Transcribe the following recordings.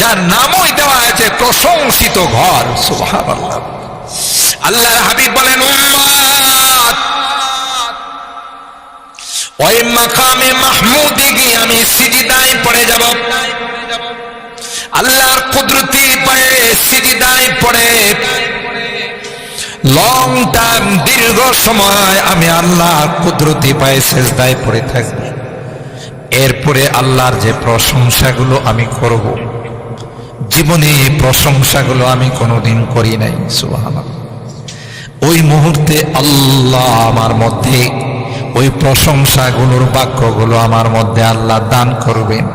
যার নামই দেওয়া হয়েছে প্রশংসিত ঘর। সুবহানাল্লাহ। আল্লাহর হাবিব বলেন, উম্মত, ওই মাকামে মাহমুদে গিয়ে আমি সিজদায় পড়ে যাব, আল্লাহর কুদরতি পায়ে সিজদায় পড়ে লং টাইম, দীর্ঘ সময় আমি আল্লাহর কুদরতি পায়ে সিজদায় পড়ে থাকব। এরপরে আল্লাহর যে প্রশংসাগুলো আমি করব, জীবনে এই প্রশংসাগুলো আমি কোনোদিন করি নাই। সুবহানাল্লাহ। ওই মুহূর্তে আল্লাহ আমার মধ্যে ওই প্রশংসাগুলোর বাক্যগুলো আমার মধ্যে আল্লাহ দান করবেন,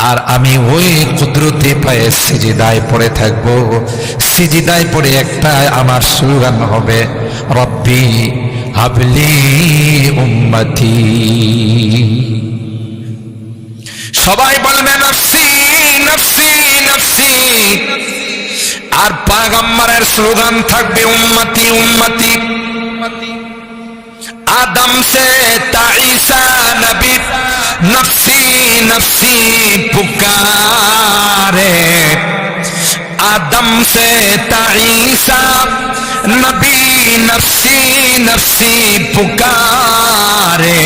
আর আমি ওই কুদরতি পায়ে সিজদায় পড়ে থাকবো। সিজদায় পড়ে একটা আমার স্লোগান হবে, রব্বি হাবলি উম্মতি। সবাই বলবে নফসি নফসি নফসি, আর পয়গম্বরের স্লোগান থাকবে উম্মতি উম্মতি। आदम से ताईसा नबी नफसी नफसी पुकारे, आदम से ताईसा नबी नफसी नफसी पुकारे,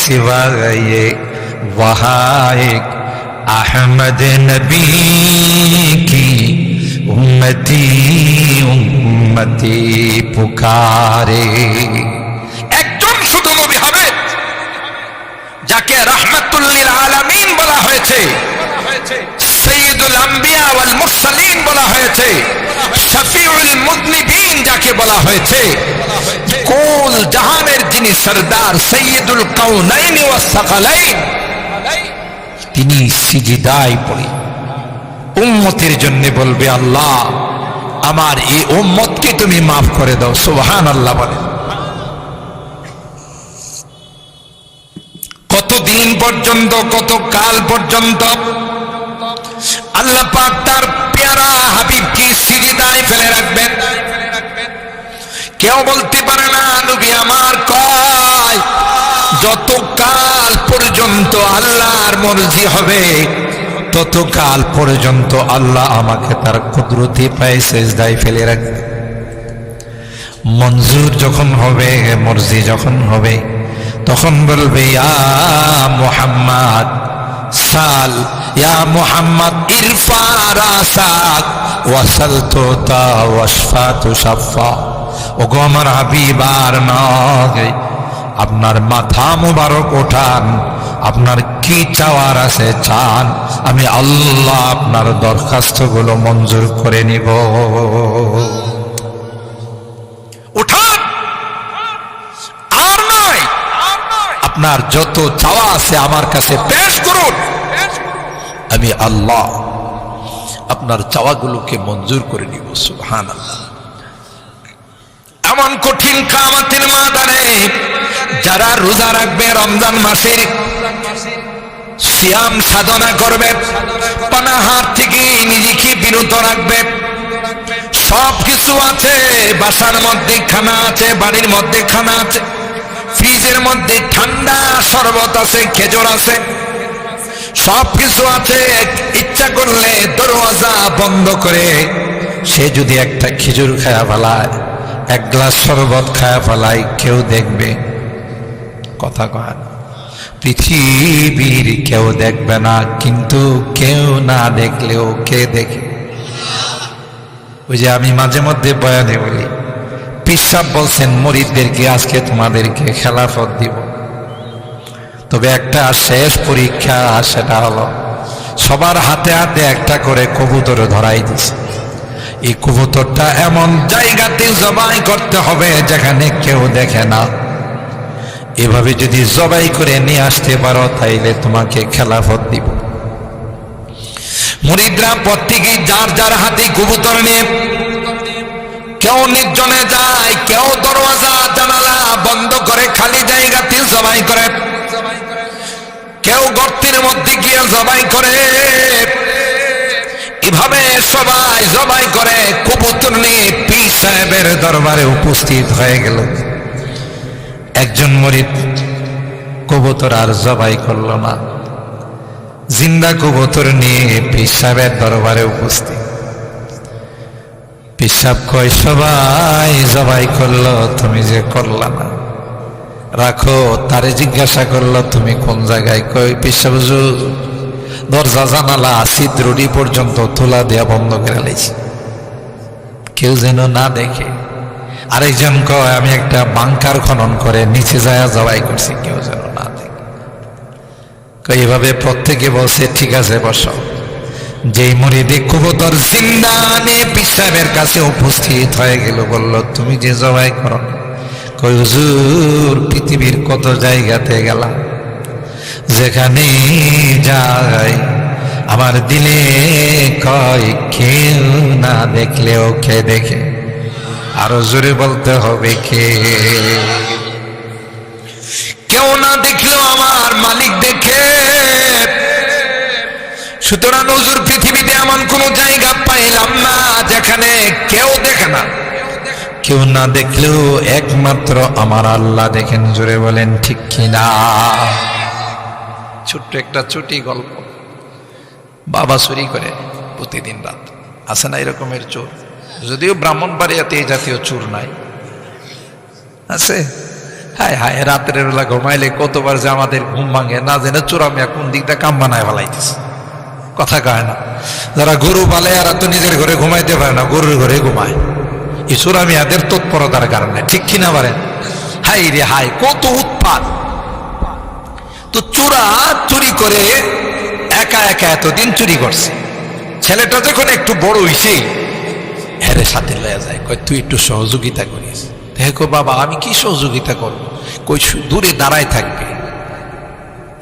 सिवा ये वहाँ एक अहमद नबी की उम्मती उम्मती पुकारे। যাকে রাহমাতুল লিল আলামিন বলা হয়েছে, সাইয়্যিদুল আম্বিয়া ওয়াল মুরসালিন বলা হয়েছে, শাফিউল মুযনিবিন যাকে বলা হয়েছে, কুল জাহানের যিনি সরদার, সাইয়্যিদুল কাউনাইন ওয়াস সাকালাইন, তিনি সিজদায় পড়ে উম্মতের জন্য বলবে, আল্লাহ আমার এই উম্মতকে তুমি মাফ করে দাও। সুবহানাল্লাহ বলে। কতদিন পর্যন্ত, কত কাল পর্যন্ত আল্লাহ পাক তার প্যারা হাবিবকে সিজদায় ফেলে রাখবেন? কেউ বলতে পারে না নবী আমার কয় যত কাল পর্যন্ত আল্লাহর মর্জি হবে তত কাল পর্যন্ত আল্লাহ আমাকে তার কুদরতি পায়ে সিজদায় ফেলে রাখবে। মঞ্জুর যখন হবে, মর্জি যখন হবে, তখন বলবে ইয়া মুহাম্মদ সাল, ইয়া মুহাম্মদ ইরফা রাসাক ওয়াসালতু তা ওয়াশফাতু শাফা। ওগো আমার হাবিব আর নয়, আপনার মাথা মুবারক ওঠান, আপনার কি চাওয়ার আছে চান, আমি আল্লাহ আপনার দরখাস্তগুলো মঞ্জুর করে নিব। উঠান, আর নয়, আপনার যত চাওয়া আছে আমার কাছে পেশ করুন, আমি আল্লাহ আপনার চাওয়াগুলোকে মঞ্জুর করে নিব। সুবহানাল্লাহ। এমন কঠিন কিয়ামতের ময়দানে যারা রোজা রাখবে, রমজান মাসে সিয়াম সাধনা করবে, পানাহার থেকে নিজেকে বিরত রাখবে, সব কিছু আছে, বাসার মধ্যে খানা আছে, বাড়ির মধ্যে খানা আছে, ফ্রিজের মধ্যে ঠান্ডা শরবত আছে, খেজুর আছে, সব কিছু আছে, ইচ্ছা করলে দরওয়াজা বন্ধ করে সে যদি একটা খেজুর খায়া ফেলায়, এক গ্লাস শরবত খায়া ফেলায়, কেউ দেখবে? কথা কয় না। পৃথিবীর কেউ দেখবে না, কিন্তু কেউ না দেখলেও কে দেখে? ওই যে আমি মাঝে মধ্যে বয়ানে বলি, পীর সাহেব বলছেন মুরিদদেরকে আজকে তোমাদেরকে খেলাফত দিব, তবে একটা শেষ পরীক্ষা, সেটা হলো সবার হাতে হাতে একটা করে কবুতর ধরাই দিছে। এই কবুতরটা এমন জায়গাতে জবাই করতে হবে যেখানে কেউ দেখে না। এভাবে যদি জবাই করে নিয়ে আসতে পারো তাইলে তোমাকে খেলাফত দিব। মুরিদরা প্রত্যেকে যার যার হাতে কবুতর নিয়ে কেউ নির্জনে যায়, কেউ দরওয়াজা জানালা বন্ধ করে খালি জায়গাতে জবাই করে, কেউ গর্তের মধ্যে গিয়ে জবাই করে। এভাবে সবাই জবাই করে কবুতর নিয়ে পীর সাহেবের দরবারে উপস্থিত হয়ে গেল। একজন মুরিদ কবুতর আর জবাই করল না, জিন্দা কবুতর নিয়ে পীর সাহেবের দরবারে উপস্থিত। পীর সাহেব কয় সবাই জবাই করলো, তুমি যে করলা না, রাখো। তারে জিজ্ঞাসা করলো তুমি কোন জায়গায়? কই পীর সাহেব হুজুর দরজা জানালা ছিদ্রটি পর্যন্ত তোলা দেয়া বন্ধ করে লাইছি, কেউ যেন না দেখে। আরেকজন কয় আমি একটা বাংকার খনন করে নিচে যায় জবাই করছি, কেউ যেন না দেখে। এইভাবে প্রত্যেকে বলছে ঠিক আছে বসো। যেই মুরিদে কবুতর জিন্দা নিয়ে পীর সাহেবের কাছে উপস্থিত হয়ে গেল, বলল তুমি যে জবাই করো। কই হুজুর পৃথিবীর কত জায়গাতে গেলাম, যেখানে যাই আমার দিলে কয় কেউ না দেখলেও কে দেখে। আরো জোরে বলতে হবে কে? কেউ না দেখলেও আমার মালিক দেখে। সুতরাং হুজুর পৃথিবীতে এমন কোন জায়গা পাইলাম না যেখানে কেউ দেখে না। কেউ না দেখলেও একমাত্র আমার আল্লাহ দেখেন। জোরে বলেন ঠিক কিনা? ছোট্ট একটা চুটি গল্প। বাবা চুরি করে প্রতিদিন রাত, আছে না এরকমের চোর? যদিও ব্রাহ্মণবাড়িয়াতে এই জাতীয় চোর নাই, আছে। হায় হায়, রাতের বেলা ঘুমাইলে কতবার যে আমাদের ঘুম ভাঙে না জেনে চোরামিয়া কোন দিকটা কাম বানায় ফেলাইতেছে। কথা কয় না, যারা গরু পালে এরা তো নিজের ঘরে ঘুমাইতে পারে না, গরুর ঘরে ঘুমায়। এই চোরামিয়াদের তৎপরতার কারণে, ঠিক কিনা বলেন? হাই রে হাই, কত উৎপাত! তো চোরা চুরি করে একা একা এতদিন চুরি করছে। ছেলেটা যখন একটু বড় হইছে, হেরে সাথে লয়ে যায়, কয় তুই একটু সহযোগিতা করিস। দেখো বাবা আমি কি সহযোগিতা করবো? কই দূরে দাঁড়ায় থাকবে,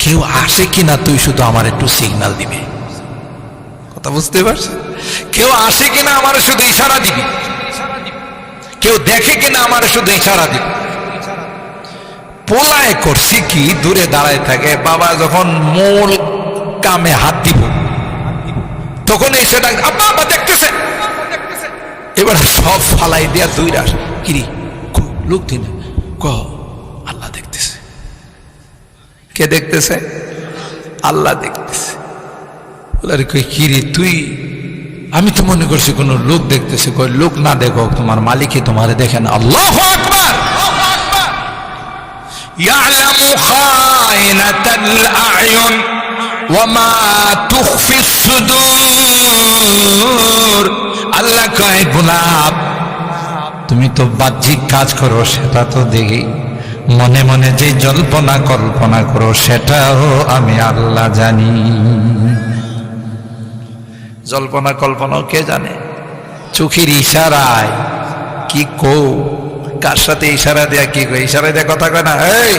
কেউ আসে কিনা তুই শুধু আমার একটু সিগন্যাল দিবে। কথা বুঝতে পারছি? কেউ আসে কিনা আমার শুধু ইশারা দিবি, কেউ দেখে কিনা আমার শুধু ইশারা দিবি। পোলায় করছি কি, দূরে দাঁড়ায় থাকে। বাবা যখন মূল কামে হাত দিব তখন এসে ডাক, আব্বা আব্বা দেখতেছে। এবার সব ফালাই দিয়া দুই রাস কিরি লোক দিন ক আল্লাহ দেখতেছে। কে দেখতেছে? আল্লাহ দেখতেছে। কিরি তুই, আমি তো মনে করছি কোন লোক দেখতেছে। কই লোক না দেখো, তোমার মালিকই তোমারে দেখে না। আল্লাহু আকবার। ইয়ালামু খায়নাতাল আ'য়ুন ওয়া মা তুখফিস সুদূর। আল্লাহ কয় গোলাপ তুমি তো বাহ্যিক কাজ করো সেটা তো দেখি, মনে মনে যে জল্পনা কল্পনা করো সেটাও আমি আল্লাহ জানি। জল্পনা কল্পনাও কে জানে? চোখের ইশারায় কি কো, কার সাথে ইশারা দেয়া কি কো, ইশারা দেয়া কথা কয় না। এই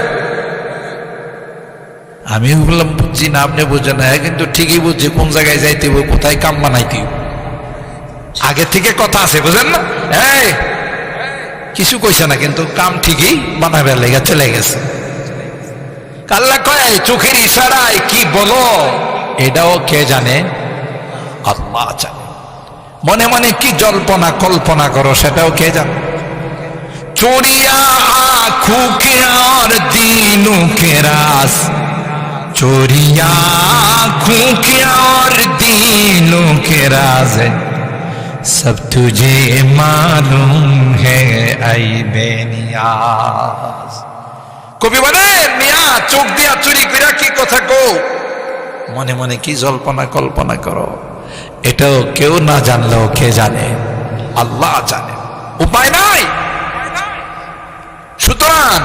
আমি বললাম বুঝছি না, আপনি বুঝেন না। কিন্তু ঠিকই বুঝছি কোন জায়গায় যাইতে হবে, কোথায় কাম বানাইতে হবে, আগে থেকে কথা আছে, বুঝেন না? এই কিছু কইছে না, কিন্তু কাম ঠিকই বানাবে লেগে চলে গেছে। আল্লাহ কয় চোখের ইশারায় কি বলো এটাও কে জানে? আল্লাহ জানে। মনে মনে কি জল্পনা কল্পনা করো সেটাও কে জানে? চোরিয়া আঁখোं के और दिनों के राज, चोरिया आँखों के और दिनों के राज, सब तुझे मालूम है ऐ बेनियाज। কবি বলে মিয়া চোখ দিয়া চুরি কইরা কি কথা কো, মনে মনে কি জল্পনা কল্পনা করো এটাও কেউ না জানলেও কে জানে? আল্লাহ জানে। উপায় নাই। সুতরাং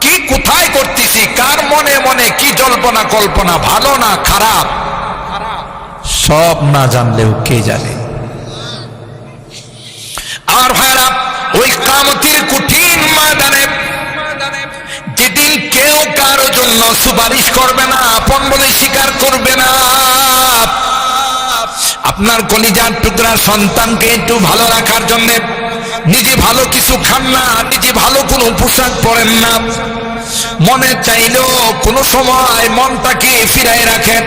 কি কোথায় করতেছি, কার মনে মনে কি জল্পনা কল্পনা, ভালো না খারাপ, সব না জানলেও কে জানে? আর ভাইরা ওই কিয়ামতের কঠিন ময়দানে যেদিন কেউ কারো জন্য সুপারিশ করবে না, আপন বলে স্বীকার করবে না। আপনার কলিজার টুকরা সন্তানকে একটু ভালো রাখার জন্য নিজে ভালো কিছু খান না, নিজে ভালো কোনো পোশাক পরেন না, মনে চাইলেও কোনো সময় মনটাকে ফিরাই রাখেন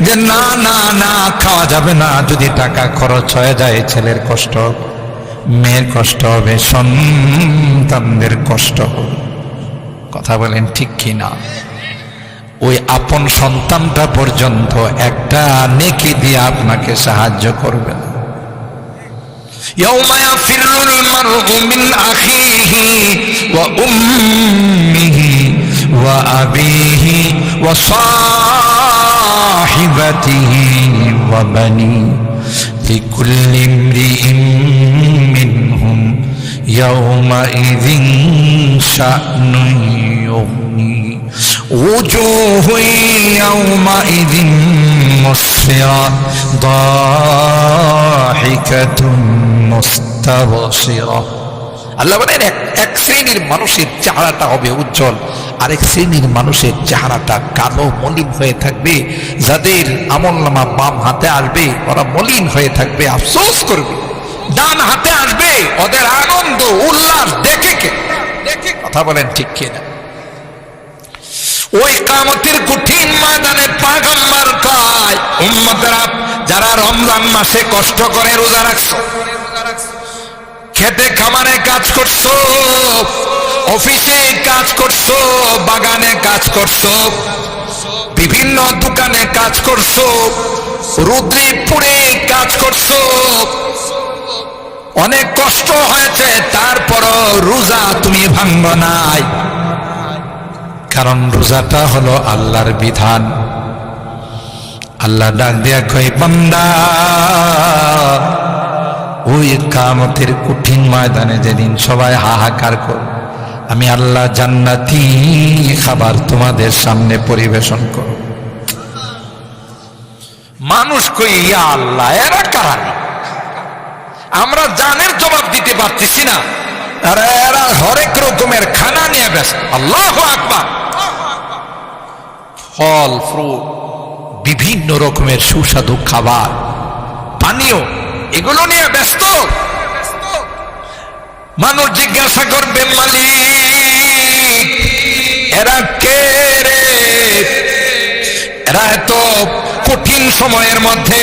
যে না না না খাওয়া যাবে না, যদি টাকা খরচ হয়ে যায় ছেলের কষ্ট, মেয়ের কষ্ট হবে, সন্তানদের কষ্ট হবে। কথা বলেন ঠিক কি না? ওই আপন সন্তানটা পর্যন্ত একটা নেকি দিয়ে আপনাকে সাহায্য করবে না। ইয়াউমা ইয়াফিরুল মারউ মিন আখিহি ওয়া উম্মিহি ওয়া আবিহি ওয়া সাহিবাতিহি ওয়া বানি লিকুল্লি ইমরিইন মিনহুম ইয়াউমাইযিন শা'নুন ইউগনি ওজুহু ইয়াউমাইযিন মুসফিরা দাহিকাতুন মুস্তাবশিরা। আল্লাহ বলেন এক শ্রেণীর মানুষের চেহারাটা হবে উজ্জ্বল, আরেক শ্রেণীর মানুষের চেহারাটা কালো মলিন হয়ে থাকবে। যাদের আমলনামা বাম হাতে আসবে ওরা মলিন হয়ে থাকবে, আফসোস করবে। ডান হাতে আসবে ওদের আনন্দ উল্লাস দেখে কথা বলেন ঠিক কিনা? ওই কিয়ামতের কঠিন ময়দানে পয়গম্বর কয়, উম্মতেরা যারা রমজান মাসে কষ্ট করে রোজা রাখছো, খেতে খামারে কাজ করছো, অফিসে কাজ করছো, বাগানে কাজ করছো, বিভিন্ন দোকানে কাজ করছো, রুদ্রে পুড়ে কাজ করছো, অনেক কষ্ট হয়েছে, তারপরও রোজা তুমি ভাঙবো নাই। কারণ রোজাটা হলো আল্লাহর বিধান। আল্লাহ ডাক দিয়া কয়, বান্দা ওই কিয়ামতের কঠিন ময়দানে যেদিন সবাই হাহাকার করবে, আমি আল্লাহ জান্নাতি খাবার তোমাদের সামনে পরিবেশন করব। মানুষ কই, ইয়া আল্লাহ এরা কারা? আমরা জানের জবাব দিতে পারতেছি না, আর এরা হরেক রকমের খানা নিয়ে ব্যস্ত। আল্লাহু আকবার। ফল ফ্রুট, বিভিন্ন রকমের সুস্বাদু খাবার, পানীয়, এগুলো নিয়ে ব্যস্ত। মানুষ জিজ্ঞাসা করবে, মালিক এরা কে রে? এরা এত কঠিন সময়ের মধ্যে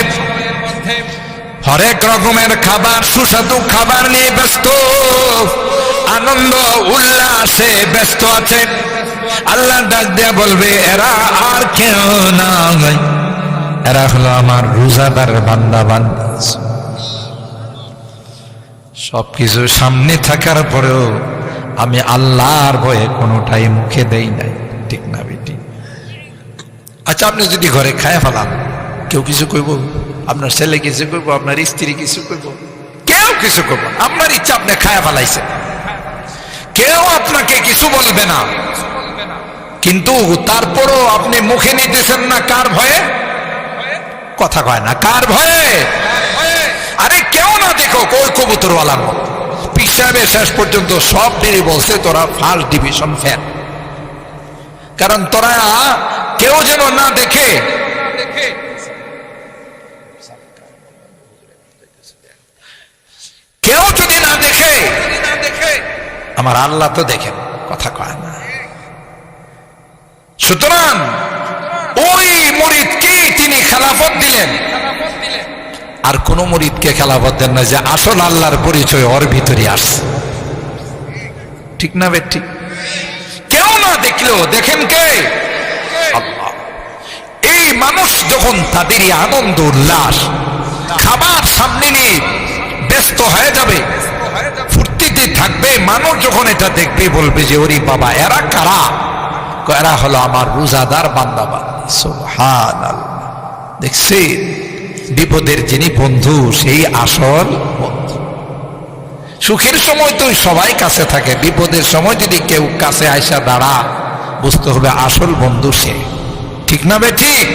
হরেক রকমের খাবার, সুস্বাদু খাবার নিয়ে ব্যস্ত, আনন্দ উল্লাসে ব্যস্ত আছে। আল্লাহ ডাক দেয়া বলবে, এরা আর কেউ না, এরা হলো আমার রোজাদার বান্দা বান্দী। সবকিছু সামনে থাকার পরেও আমি আল্লাহর ভয়ে কোনোটাই মুখে দেই নাই, ঠিক না বেটি? আচ্ছা, আপনি যদি ঘরে খায় ফেলান, কেউ কিছু কইব? আপনার ছেলে কিছু কইব? আপনার স্ত্রী কিছু কইব? কেউ কিছু কইব? আপনার ইচ্ছা, আপনি খায় ফেলাইছেন, কেউ আপনাকে কিছু বলবে না। কিন্তু তারপরও আপনি মুখে নিতেছেন না, কার ভয়ে? কথা কয় না, কার ভয়ে? আরে কেউ না দেখো, কই কবুতরওয়ালার মতো পীর সাহেবের শেষ পর্যন্ত সব দিনই বলছে, তোরা ফার্স্ট ডিভিশন ফ্যান। কারণ তোরা কেউ যেন না দেখে। কেউ যদি না দেখে, আমার আল্লাহ তো দেখেন, কথা কয় না। সুতরাং ওই মুরিদকে তিনি খেলাফত দিলেন, আর কোন মুরিদকে খেলাফত দেন না, যে আসল আল্লাহর পরিচয় ওর ভিতরে আসছে, ঠিক না বে? ঠিক। কেউ না দেখলেও দেখেন কে? আল্লাহ। এই মানুষ যখন তাদের আনন্দ উল্লাস খাবার সামনে নিয়ে ব্যস্ত হয়ে যাবে, ফুর্তিতে থাকবে, মানুষ যখন এটা দেখবে বলবে যে, ওরে বাবা এরা কারা? এরা হলো আমার রোজাদার বান্দা বান্দী। সুবহানাল্লাহ। দেখছি বিপদের যিনি বন্ধু, সেই আসল বন্ধু। সুখের সময় তো সবাই কাছে থাকে, বিপদের সময় যদি কেউ কাছে আইসা দাঁড়া, বুঝতে হবে আসল বন্ধু সে, ঠিক না বে? ঠিক।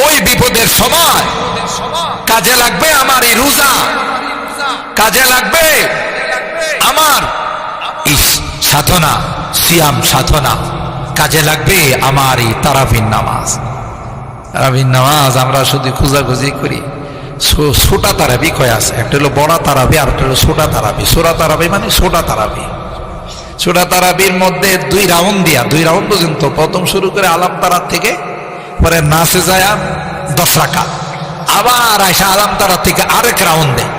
ওই বিপদের সময় কাজে লাগবে আমার এই রোজা, কাজে লাগবে আমার সাধনা, সিয়াম সাধনা, কাজে লাগবে আমার এই তারাবির নামাজ। তারাবির নামাজ আমরা শুধু খোঁজাখুঁজি করি। ছোটা তারাবি কয় আছে, একটা হলো বড় তারাবি, আর একটা হলো ছোটা তারাবি। ছোটা তারাবি মানে ছোটা তারাবি। ছোটা তারাবির মধ্যে 2 রাউন্ড দিয়া, 2 রাউন্ড পর্যন্ত, প্রথম শুরু করে আলাম তারার থেকে, পরে নাসে যায় 10 রাকাত, আবার আয়সা আলাম তারার থেকে আরেক রাউন্ড দেয়,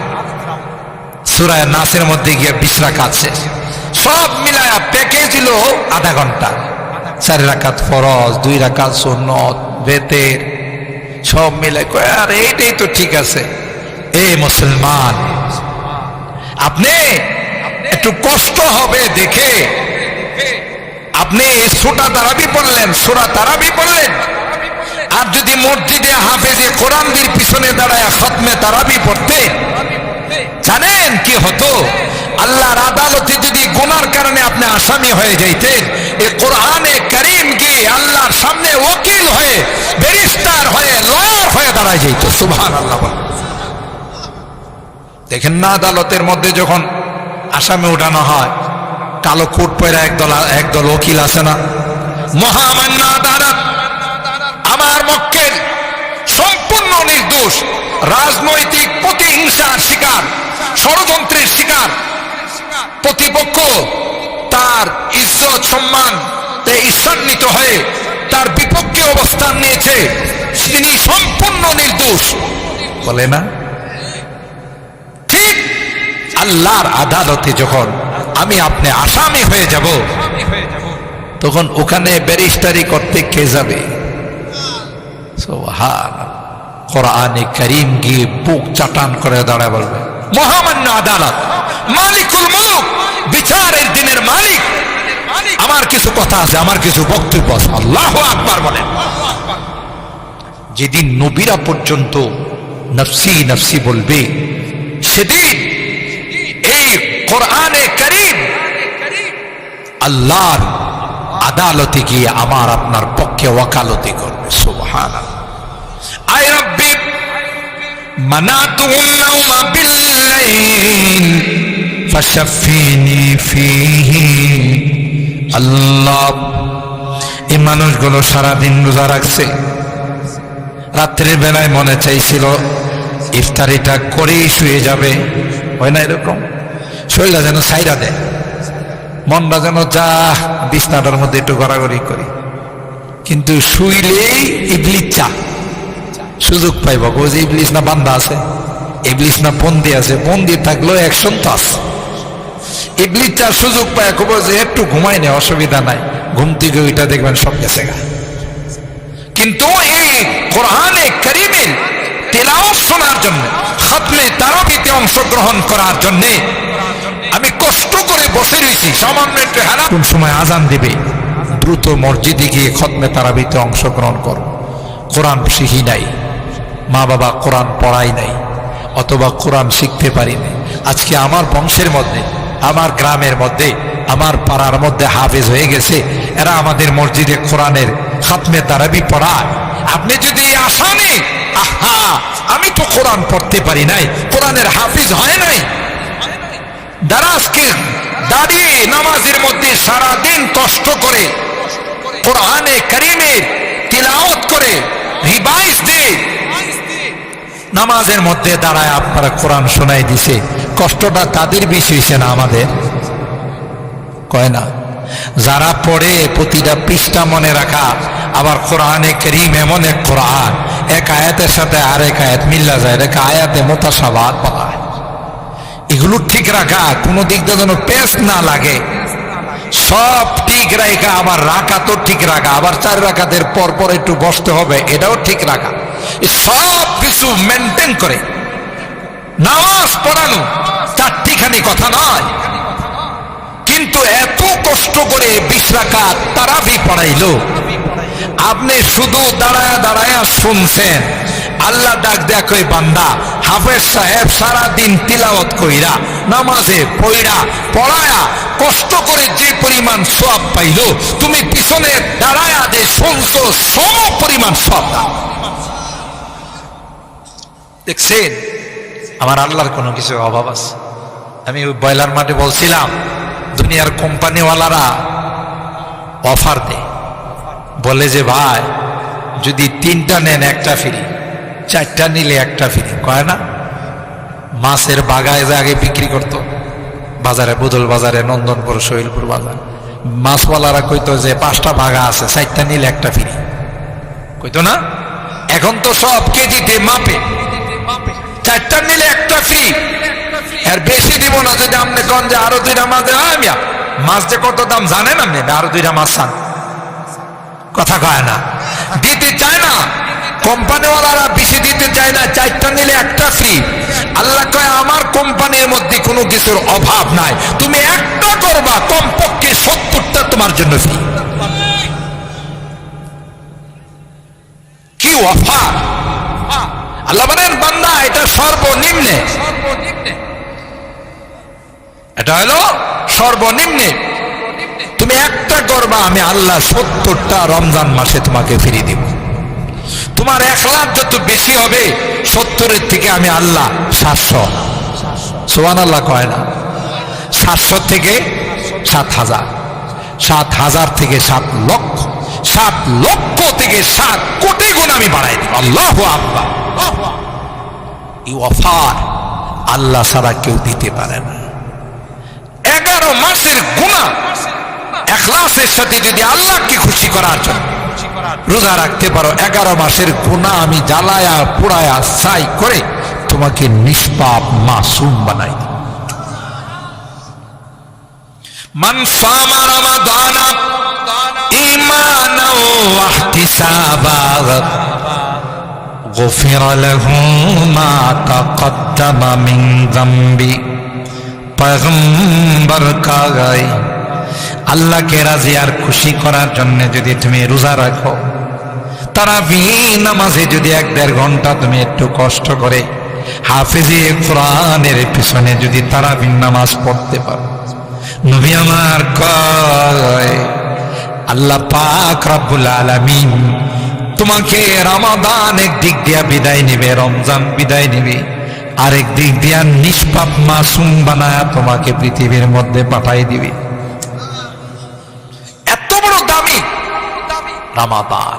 সূরা নাসের মধ্যে গিয়ে 20 রাকাত শেষ। সব মিলায়া প্যাকেজ হলো আধা ঘন্টা। 4 রাকাত ফরজ, 2 রাকাত সুন্নত, বেতের সব মিলে কয় আর এইটাই তো ঠিক আছে। এ মুসলমান, আপনি একটু কষ্ট হবে দেখে আপনি সূরা তারাবি পড়লেন, সূরা তারাবি পড়লেন, আর যদি মসজিদে হাফেজে কোরআনদের পিছনে দাঁড়ায় খতমে তারাবি পড়তে, জানেন কি হতো? আল্লাহর আদালতে যদি গুনার কারণে আপনি আসামি হয়ে যাইতেন, এই কোরআনে কারীম কি আল্লাহর সামনে ওকিল হয়ে, ব্যারিস্টার হয়ে, লয়ার হয়ে দাঁড়ায় যাইত। সুবহানাল্লাহ। দেখেন না, আদালতের মধ্যে যখন আসামি উঠানো হয়, কালো কোট পরে একদল ওকিল আছে না, মহামান্য আদালত আমার মক্কেল সম্পূর্ণ নির্দোষ, রাজনৈতিক প্রতিহিংসার শিকার, ষড়যন্ত্রের শিকার, প্রতিপক্ষ তার ইজ্জত সম্মান ঈর্ষান্বিত হয়ে তার বিপক্ষে অবস্থান নিয়েছে, তিনি সম্পূর্ণ নির্দোষ বলে না। ঠিক আল্লাহর আদালতে যখন আমি আপনি আসামি হয়ে যাব, তখন ওখানে ব্যারিস্টারি করতে কে যাবে? কোরআনে কারীম গিয়ে বুক চাটান করে দাঁড়ায় বলবে, মহামান্য আদালত, মালিকুল মুলক, বিচারের দিনের মালিক, আমার কিছু কথা আছে, আমার কিছু বক্তব্য আছে। আল্লাহু আকবার বলেন। যেদিন নবীরা পর্যন্ত নফসি নফসি বলবে, সেদিন এই কোরআনে কারীম আল্লাহর আদালতে গিয়ে আমার আপনার পক্ষে ওয়াকালতি করবে। সুবহানাল্লাহ। আয় রব্বি মানাতুহুম নাওমা বিল্লাইল ফাশাফিনি ফিহি। আল্লাহ, এই মানুষগুলো সারাদিন রোজা রাখছে, রাত্রের বেলায় মনে চাইছিল ইফতারিটা করেই শুয়ে যাবে, হয় না এরকম? শরীরটা যেন ছাইরা দেয়, মনটা যেন যা বিছনাটার মধ্যে একটু গড়াগড়ি করি, কিন্তু শুইলেই ইবলিস চা সুযোগ পাইব। ও যে ইবলিস না বান্দা আছে, ইবলিস না বন্দি আছে, বন্দি থাকলেও অ্যাকশন তো আছে। ইবলিস চা সুযোগ পায় খবর যে একটু ঘুমাই নেই, অসুবিধা নাই, ঘুম থেকে ওইটা দেখবেন সব গেছে গা। কিন্তু এই কোরআনে কারীমের তেলাওয়াত শোনার জন্য, খতমে তারাবিতে অংশগ্রহণ করার জন্য আমি কষ্ট করে বসে রয়েছি, সামান্য একটু হেলা। কোন সময় আজান দিবে, দ্রুত মসজিদে গিয়ে খতমে তারাবিতে অংশগ্রহণ করো। কোরআন শিখি নাই, মা বাবা কোরআন পড়াই নাই, অথবা কোরআন শিখতে পারিনি। আজকে আমার বংশের মধ্যে, আমার গ্রামের মধ্যে, আমার পাড়ার মধ্যে হাফেজ হয়ে গেছে, এরা আমাদের মসজিদে কোরআনের খতমে তারাবি পড়ায়। আপনি যদি আসামি, আহা আমি তো কোরআন পড়তে পারি নাই, কোরআনের হাফিজ হয় নাই, দারাজকে দাঁড়িয়ে নামাজের মধ্যে সারাদিন কষ্ট করে কোরআনে কারীমের তিলাওয়াত করে রিভাইজ দিয়ে নামাজের মধ্যে দাঁড়ায় আপনারা কোরআন শোনাই দিছে, কষ্টটা তাদের বেশি হয়েছে না আমাদের? কয় না? যারা পড়ে প্রতিটা পৃষ্ঠা মনে রাখা, আবার কোরআনে কারীম এমন এক কোরআন, এক আয়াতের সাথে আরেক আয়াত মিল্লা যায়, এক আয়াতে মুতাশাবাহাত বলা হয়। এগুলো ঠিক রাখা, কোনো দিক দিয়ে যেন পেশ না লাগে, সব ঠিক রাখা, আবার রাখা তো ঠিক রাখা, আবার 4 রাকাতের পর পর একটু বসতে হবে, এটাও ঠিক রাখা, সব কিছু মেনটেন করে নামাজ পড়ানো 4টিখানি কথা নয়। কিন্তু এত কষ্ট করে 20 রাকাত তারাবি পড়াইলো, আপনি শুধু দাঁড়ায়া দাঁড়ায়া শুনছেন। আল্লাহ ডাক দেয়া কই, বান্দা হাফেজ সাহেব সারাদিন তিলাওয়াত কইরা নামাজে পড়া পড়ায়া কষ্ট করে যে পরিমাণ সওয়াব পাইলো, তুমি পিছনে দাঁড়ায়া যে শুনছো সম পরিমাণ সওয়াব দাও। দেখছেন আমার আল্লাহর কোনো কিছু অভাব আছে? আমি ওই বয়লার মাঠে বলছিলাম, দুনিয়ার কোম্পানিওয়ালারা অফার দেয়, বলে যে ভাই যদি 3টা নেন 1টা ফ্রি, 4টা নিলে 1টা ফ্রি। কয় না? মাছের বাগায় যে আগে বিক্রি করতো বাজারে, বুদল বাজারে, নন্দনপুর, শৈলপুর বাজার, মাছওয়ালারা কইতো যে 5টা বাগা আছে, 4টা নিলে 1টা ফ্রি, কইতো না? এখন তো সব কেজিতে মাপে, 4টা নিলে 1টা ফ্রি। এর বেশি দিব না যদি আপনি কন যে আরো 2টা মাছ। মাছ যে কত দাম জানেন আপনি? আরো 2টা মাছ চান, কথা কয় না, দিতে চায় না। কোম্পানিওয়ালারা বেশি দিতে চায় না, 4টা নিলে 1টা ফ্রি। আল্লাহ কয় আমার কোম্পানির মধ্যে কোনো কিছুর অভাব নাই, তুমি একটা করবা, কমপক্ষে 70টা তোমার জন্য ফ্রি। কি অফার! আল্লাহ বলেন বান্দা এটা সর্বনিম্নে, এটা হলো সর্বনিম্নে। তুমি একটা করবা, আমি আল্লাহ 70টা রমজান মাসে তোমাকে ফিরিয়ে দিব। তোমার 1 লাখ যত বেশি হবে, 70-এর থেকে আমি আল্লাহ 700, সুবহানাল্লাহ কয় না, 700 থেকে 7000, 7000 থেকে 7 লক্ষ, 7 লক্ষ থেকে 7 কোটি গুণ আমি বাড়াই দিব। আল্লাহু আকবার! এই অফার আল্লাহ ছাড়া কেউ দিতে পারে না। 11 মাসের গুনাহ ইখলাসের সাথে যদি আল্লাহকে খুশি করার জন্য রোজা রাখতে পারো, 11 মাসের গুনাহ আমি জ্বালায়া পোড়ায়া ছাই করে তোমাকে নিষ্পাপ মাসুম বানাই দেব। মান সামা রমাদানা ঈমানাও ওয়া ইহতিসাবান গুফিরা লাহু মা তাকদ্দামা মিন যামবি। পয়গম্বর কাগাই আল্লাহকে রাজি আর খুশি করার জন্য যদি তুমি রোজা রাখো, তারাবি নামাজে যদি 1-1.5 ঘন্টা তুমি একটু কষ্ট করে হাফেজে কোরআনের পিছনে যদি তারাবি নামাজ পড়তে পারো, নবী আমার কয় আল্লাহ পাক রব্বুল আলামিন তোমাকে রমাদান একদিক দিয়া বিদায় নেবে, রমজান বিদায় নেবে, আরেক দিক দিয়া নিষ্পাপ মাসুম বানায়া তোমাকে পৃথিবীর মধ্যে পাঠাই দিবে। এত বড় দামি রমাদান,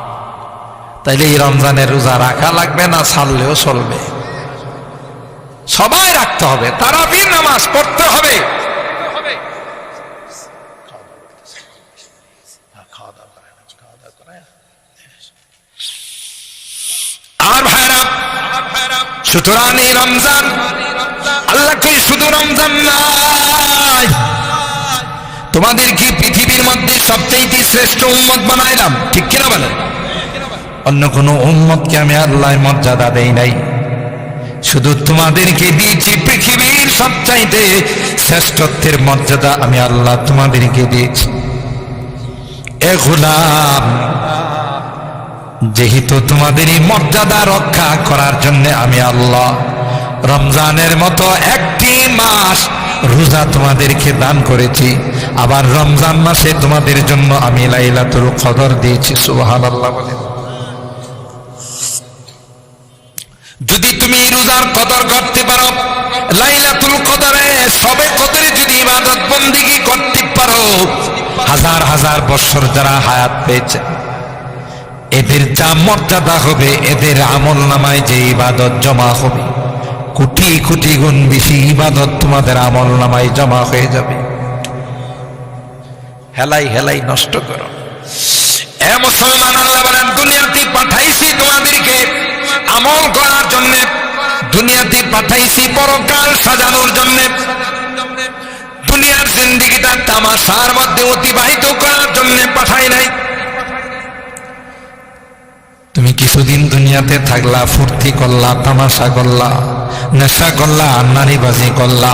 তাইলে এই রমজানের রোজা রাখা লাগবে না, ছাড়লেও চলবে, সবাই রাখতে হবে, তারাবির নামাজ পড়তে হবে। আর ভাইরা, সুতরাং এই রমজান আল্লাহকে শুধু রমজান নাই, তোমাদেরকে পৃথিবীর মধ্যে সবচেয়ে শ্রেষ্ঠ উম্মত বানাইলাম, ঠিক কিনা বলেন? অন্য কোন উম্মতকে আমি আল্লাহ মর্যাদা দেই নাই, শুধু তোমাদেরকে দিয়েছি পৃথিবীর সবচাইতে শ্রেষ্ঠত্বের মর্যাদা আমি আল্লাহ তোমাদেরকে দিয়েছি। এ গোলাম, যেহেতু তোমাদের এই মর্যাদা রক্ষা করার জন্য আমি আল্লাহ রমজানের মতো একটি মাস রোজা তোমাদেরকে দান করেছি, আবার রমজান মাসে তোমাদের জন্য আমি লাইলাতুল কদর দিয়েছি। সুবহানাল্লাহ বলেন। যদি তুমি রোজার কদর করতে পারো, লাইলাতুল কদরে সবে কদরে যদি ইবাদত বন্দেগী করতে পারো, হাজার হাজার বছর যারা হায়াত পেয়েছে এদের যা মর্যাদা হবে, এদের আমল নামায় যে ইবাদত জমা হবে, কোটি কোটি গুণ বেশি ইবাদত তোমাদের আমল নামায় জমা হয়ে যাবে। হেলাই হেলাই নষ্ট করো। এ মুসলমান, আল্লাহ বলেন দুনিয়াতে পাঠাইছি তোমাদেরকে আমল করার জন্য, দুনিয়াতে পাঠাইছি পরকাল সাজানোর জন্য, দুনিয়ার জিন্দেগিটা তামাশার মধ্যে অতিবাহিত করার জন্য পাঠাই নাই। তুমি কিছুদিন দুনিয়াতে থাকলা, ফুর্তি করলা, তামাশা করলা, নেশা করলা, নারীবাজি করলা,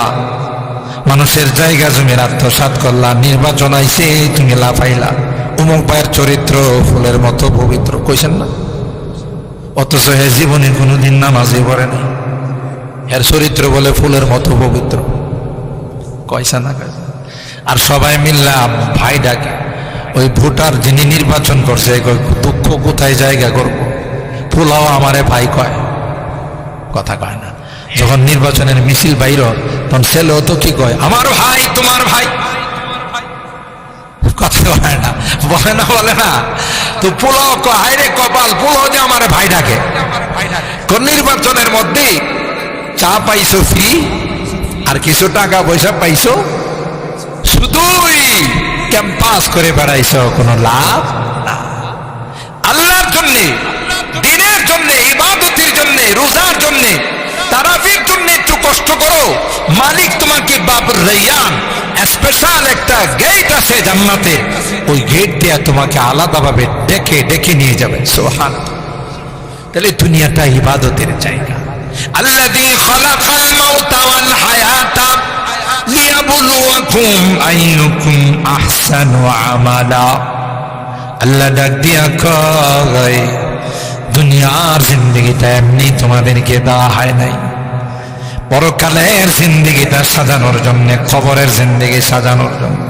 মানুষের জায়গা জমির আত্মসাৎ করলা, নির্বাচন আইছে তুমি লাফাইলা, অমুক ভাইয়ের চরিত্র ফুলের মতো পবিত্র কইছেন না, অথচ হে জীবনে কোনোদিন নামাজই পড়ে নাই, এর চরিত্র বলে ফুলের মতো পবিত্র, কইছে না? আর সবাই মিল্লা ভাই ডাকে। ওই ভোটার যিনি নির্বাচন করছে দুঃখ কোথায় জায়গা করবো, ফুলাও আমারে ভাই কয়, কথা কয় না। যখন নির্বাচনের মিছিল বাইর তখন ছেলেও তো কি কয়, আমার ভাই তোমার ভাই, কথা কয় না, বলে না, বলে না। তো পোলাও কয় হায় রে কপাল, পোলাও যে আমার ভাই ডাকে। কোন নির্বাচনের মধ্যে চা পাইছো ফ্রি, আর কিছু টাকা পয়সা পাইছো, শুধুই ক্যাম্পাস করে বেড়াইছো, কোনো লাভ না। আল্লাহর জন্যে, দিনের জন্যে, ইবাদতের জন্যে, রোজার জন্যে তারাবির জন্য একটু কষ্ট করো, মালিক তোমাকে বাবুর রাইয়ান স্পেশাল একটা গেট আছে জান্নাতে, ওই গেট দিয়ে তোমাকে আলাদাভাবে ডেকে ডেকে নিয়ে যাবেন। সুবহানাল্লাহ। তাহলে দুনিয়াটা ইবাদতের জায়গা। আল্লাযী খালাকাল মাউতা ওয়াল হায়াতা লিয়াবলুয়াকুম আইয়ুকুম আহসানু আমালা। আল্লাহ ডাক দিয়া কয়, দুনিয়ার জিন্দেগিটা এমনি তোমাদেরকে দেওয়া হয় নাই, পরকালের জিন্দেগিটা সাজানোর জন্য, কবরের জিন্দেগি সাজানোর জন্য।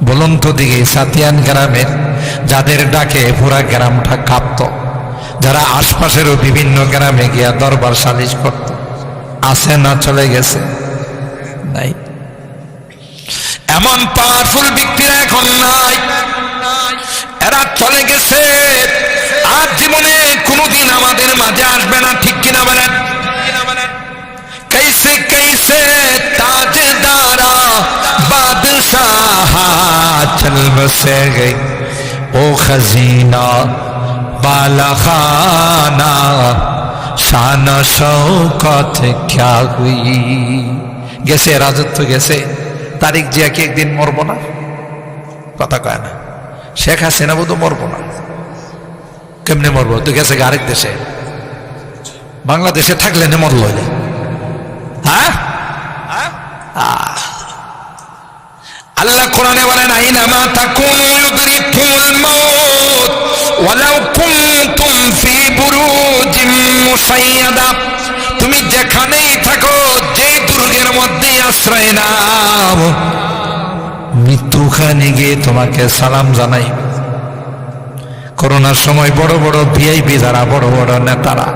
বলুন তো দিকে সাতিয়ান গ্রামের যাদের ডাকে পুরা গ্রামটা কাঁপত, যারা আশপাশেরও বিভিন্ন গ্রামে গিয়া দরবার সালিশ করত, আছে না চলে গেছে? নাই। এমন পাওয়ারফুল ব্যক্তিরা এখন নাই, এরা চলে গেছে, আর জীবনে কোনোদিন আমাদের মাঝে আসবে না। ঠিক কিনা বলেন? कैसे कैसे ताजदारा बादशाह चल बसे गई ओ खजीना बाला खाना शान शौकत क्या हुई। গেছে রাজত্ব গেছে, তারিক জিয়া কি একদিন মরবো না? কথা কয় না। শেখ হাসিনা বোধ মরবো না। কেমনে মরবো? তো গেছে আরেক দেশে, বাংলাদেশে থাকলে নে মরল। আল্লাহ কোরআনে বলেন, আইনামা তাকুনু ইউদরিকুমুল মাউত ওয়ালাউ কুনতুম ফি বুরুজিম মুশাইয়াদা। তুমি যেখানেই থাকো, যে দুর্গের মধ্যে আশ্রয় নাও, মৃত্যুখানে গিয়ে তোমাকে সালাম জানাই। করোনার সময় বড় বড় ভিআইপি যারা, বড় বড় নেতারা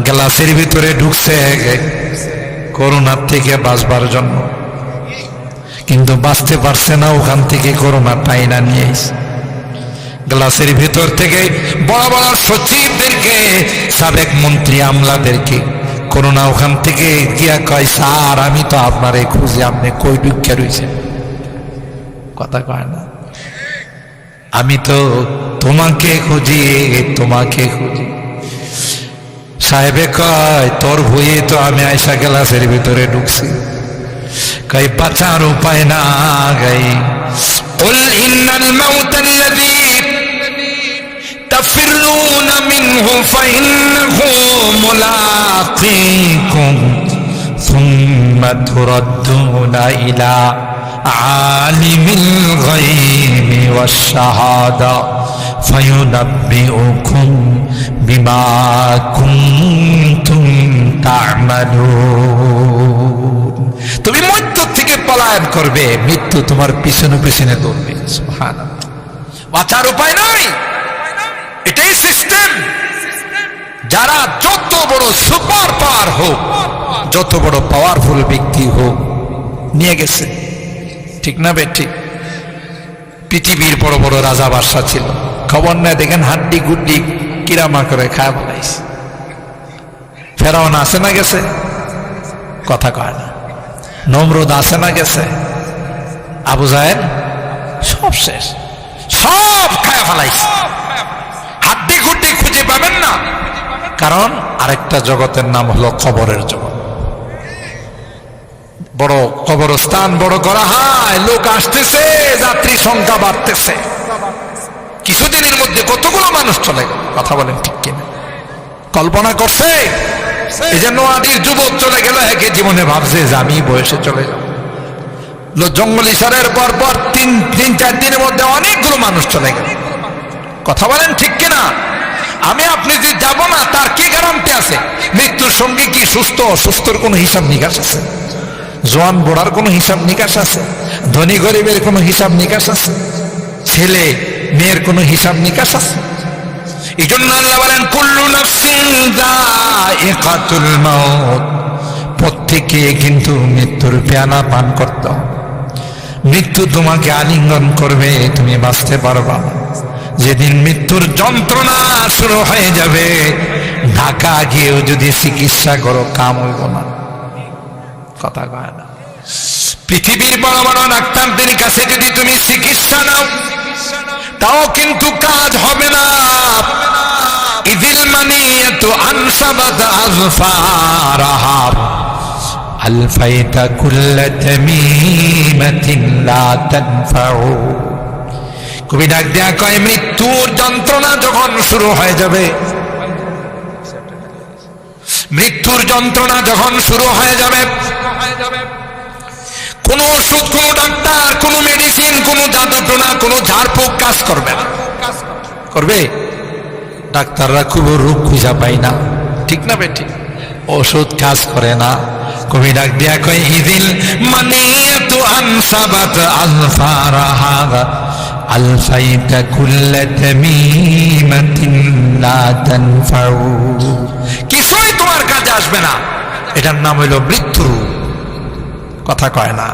গ্লাসের ভিতরে ঢুকছে করোনার থেকে বাঁচবার জন্য, কিন্তু বাঁচতে পারছে না, ওখান থেকে করোনা টাইনা নিয়ে এসে গ্লাসের ভিতর থেকে বড় বড় সচিবদেরকে, সাবেক মন্ত্রী আমলাদেরকে করোনা ওখান থেকে গিয়া কয়, স্যার আমি তো আপনারে খুঁজি, আপনি কই ঢুকে রয়েছেন? কথা কয় না, আমি তো তোমাকে খুঁজি, তোমাকে খুঁজি। সাহেবে কয়, তোর ভয়ে তো আমি আয়সা গ্লাসের ভিতরে ঢুকছি। কই বাঁচার উপায় না গাই। কুল ইন্নাল মাউতাল্লাযী তাফিরুনা মিনহু ফাইন্নাহু মুলাকীকুম সুম্মা তুরাদ্দুনা ইলা আলিমিল গায়বি ওয়াশ শাহাদা ফায়ুনাব্বিউকুম বিমা কুনতুম তা'মালুন। তুমি মৃত্যু থেকে পলায়ন করবে, মৃত্যু তোমার পিছনে পিছনে দৌড়বে। সুবহানাল্লাহ। বাঁচার উপায় নাই, এটাই সিস্টেম। যারা যত বড় সুপার পাওয়ার হোক, যত বড় পাওয়ারফুল ব্যক্তি হোক, নিয়ে গেছে। ঠিক না বে? ঠিক। পৃথিবীর বড় বড় রাজা বাদশা ছিল, খবর নেই, দেখেন হাড্ডি গুড্ডি কিরামা করে খায় বলাইছে। ফেরাউন আসে না গেছে? কথা কয় না। নমরুদ আসে না গেছে? আবু জাহেল সব শেষ, সব খায় ফেলাইছে। হাড্ডি গুড্ডি খুঁজে পাবেন না, কারণ আরেকটা জগতের নাম হলো কবরের জগৎ। বড় কবরস্থান বড় করা হয়, লোক আসতেছে, যাত্রী সংখ্যা বাড়তেছে। কিছুদিনের মধ্যে কতগুলো মানুষ চলে গেল। কথা বলেন ঠিক কিনা? কল্পনা করছে? এই যে নোয়াদির যুবক চলে গেল, একে জীবনে ভাবছে যে আমি বয়সে চলে যাব। জঙ্গল ইশারের পর পর তিন চার দিনের মধ্যে অনেকগুলো মানুষ চলে গেল। কথা বলেন ঠিক কিনা? আমি আপনি যে যাব না, তার কি গ্যারান্টি আছে? মৃত্যুর সঙ্গে কি সুস্থ অসুস্থর কোনো হিসাব নিকাশ আছে? জোয়ান বুড়ার কোনো হিসাব নিকাশ আছে? ধনী গরিবের কোনো হিসাব নিকাশ আছে? ছেলে মেয়ের কোনো হিসাব নিকাশ আছে? এই জন্য আল্লাহ বলেন, কুল্লু নাফসিন যায়িকাতুল মাউত। প্রত্যেকে কিন্তু মৃত্যুর পেয়ালা পান করত। মৃত্যু তোমাকে আলিঙ্গন করবে, তুমি বাঁচতে পারবা না। যেদিন মৃত্যুর যন্ত্রণা শুরু হয়ে যাবে, ঢাকা গিয়েও যদি চিকিৎসা করো, কাম হইব না। কথা কয় না। পৃথিবীর বড় বড় ডাক্তারদের কাছে যদি তুমি চিকিৎসা নাও, তাও কিন্তু কাজ হবে না। ইযিল মানিয়াতু আনসাবাত আযফারাহা আলফাইতা কুল্লা তামিমাতিন লা তানফাউ। কবি ডাক দেয়া কয়, মৃত্যুর যন্ত্রণা যখন শুরু হয়ে যাবে, মৃত্যুর যন্ত্রণা যখন শুরু হয়ে যাবে, কোন ওষুধ, কোন ডাক্তার, কোন মেডিসিন, কোন জাদুটোনা, কোন ঝাড়ফুঁক কাজ করবে না। করবে? ডাক্তাররা খুব রোগ খুঁজা পায় না, ঠিক না বেটি? ওষুধ কাজ করে না। কবি ডাক দিয়া কয়, ইদিল মানিয়াতু আনসাবাত আযফারাহা আলফাইতা কুল্লা তামিমাতিন লা তানফাউ। কিছুই তোমার কাজে আসবে না, এটার নাম হইল মৃত্যু। কথা কয় না।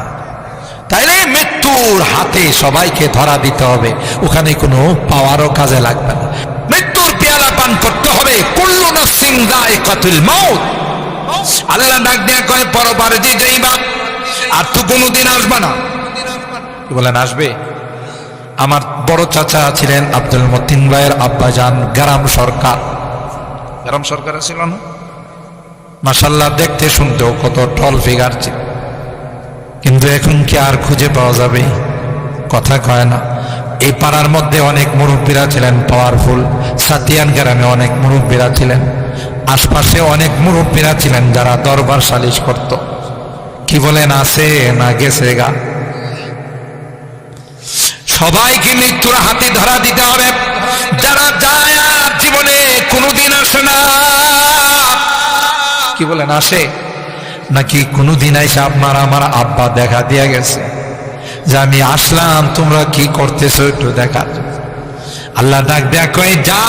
তাইলে মৃত্যুর হাতে সবাইকে ধরা দিতে হবে, ওখানে কোনো পাওয়ারও কাজে লাগবে না। মৃত্যুর পেয়ালা পান করতে হবে। কুল্লু নাফসিন যায়কাতুল মাউত। আল্লাহ ডাক দিয়া কয়, পরবারে যে যাইবা, আর তো কোনোদিন আসবা না। কি বলেন আসবে? আমার বড় চাচা ছিলেন আব্দুল মতিন ভাইয়ের আব্বাজান গ্রাম সরকার। গ্রাম সরকার ছিল না? মাশাআল্লাহ, দেখতে শুনতেও কত টল ফিগার ছিল। কিন্তু এখন কি আর খুঁজে পাওয়া যাবে? কথা কয় না। এই পাড়ার মধ্যে অনেক মুরব্বীরা ছিলেন পাওয়ারফুল। সাতিয়ান গ্রামে অনেক মুরব্বীরা ছিলেন, আশপাশে অনেক মুরব্বীরা ছিলেন যারা দরবার সালিশ করত। কি বলেন, আছে না গেছে গা? সবাইকে মৃত্যুর হাতে ধরা দিতে হবে। যারা যায় আর জীবনে কোনোদিন আসে না। কি বলেন, আসে নাকি? কোনোদিন আইসা আপনার আমার আব্বা দেখা দিয়া গেছে যে আমি আসলাম, তোমরা কি করতেছো একটু দেখা। আল্লাহ ডাক দেয়া কয়, যা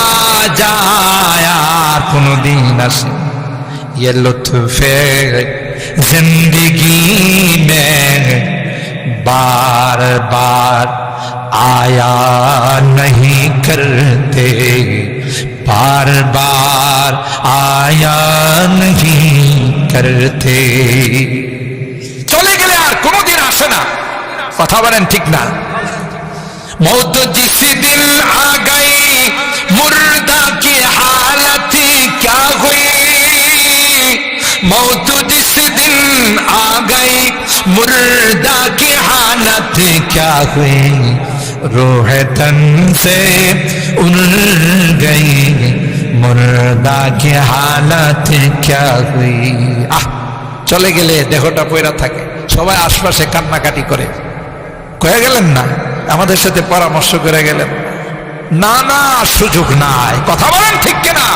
যায় আর কোনোদিন আসে। ये लुत्फ जिंदगी में बार बार आया नहीं करते, बार बार आया नहीं करते। চলে গেলে আর কোনোদিন আসে না। কথা বলেন ঠিক না? मौत जिस दिन आ गई मुर्दा की हालत क्या हुई, मौत जिस दिन आ गई मुर्दा की हालत क्या हुई, रूह तन से उड़ गई मुर्दा की हालत क्या हुई। চলে গেলে দেহটা পয়রা থাকে, সবাই আশপাশে কান্নাকাটি করে। কয়ে গেলেন না, আমাদের সাথে পরামর্শ করে গেলেন না, না সুযোগ নাই। কথা বলেন ঠিক কিনা?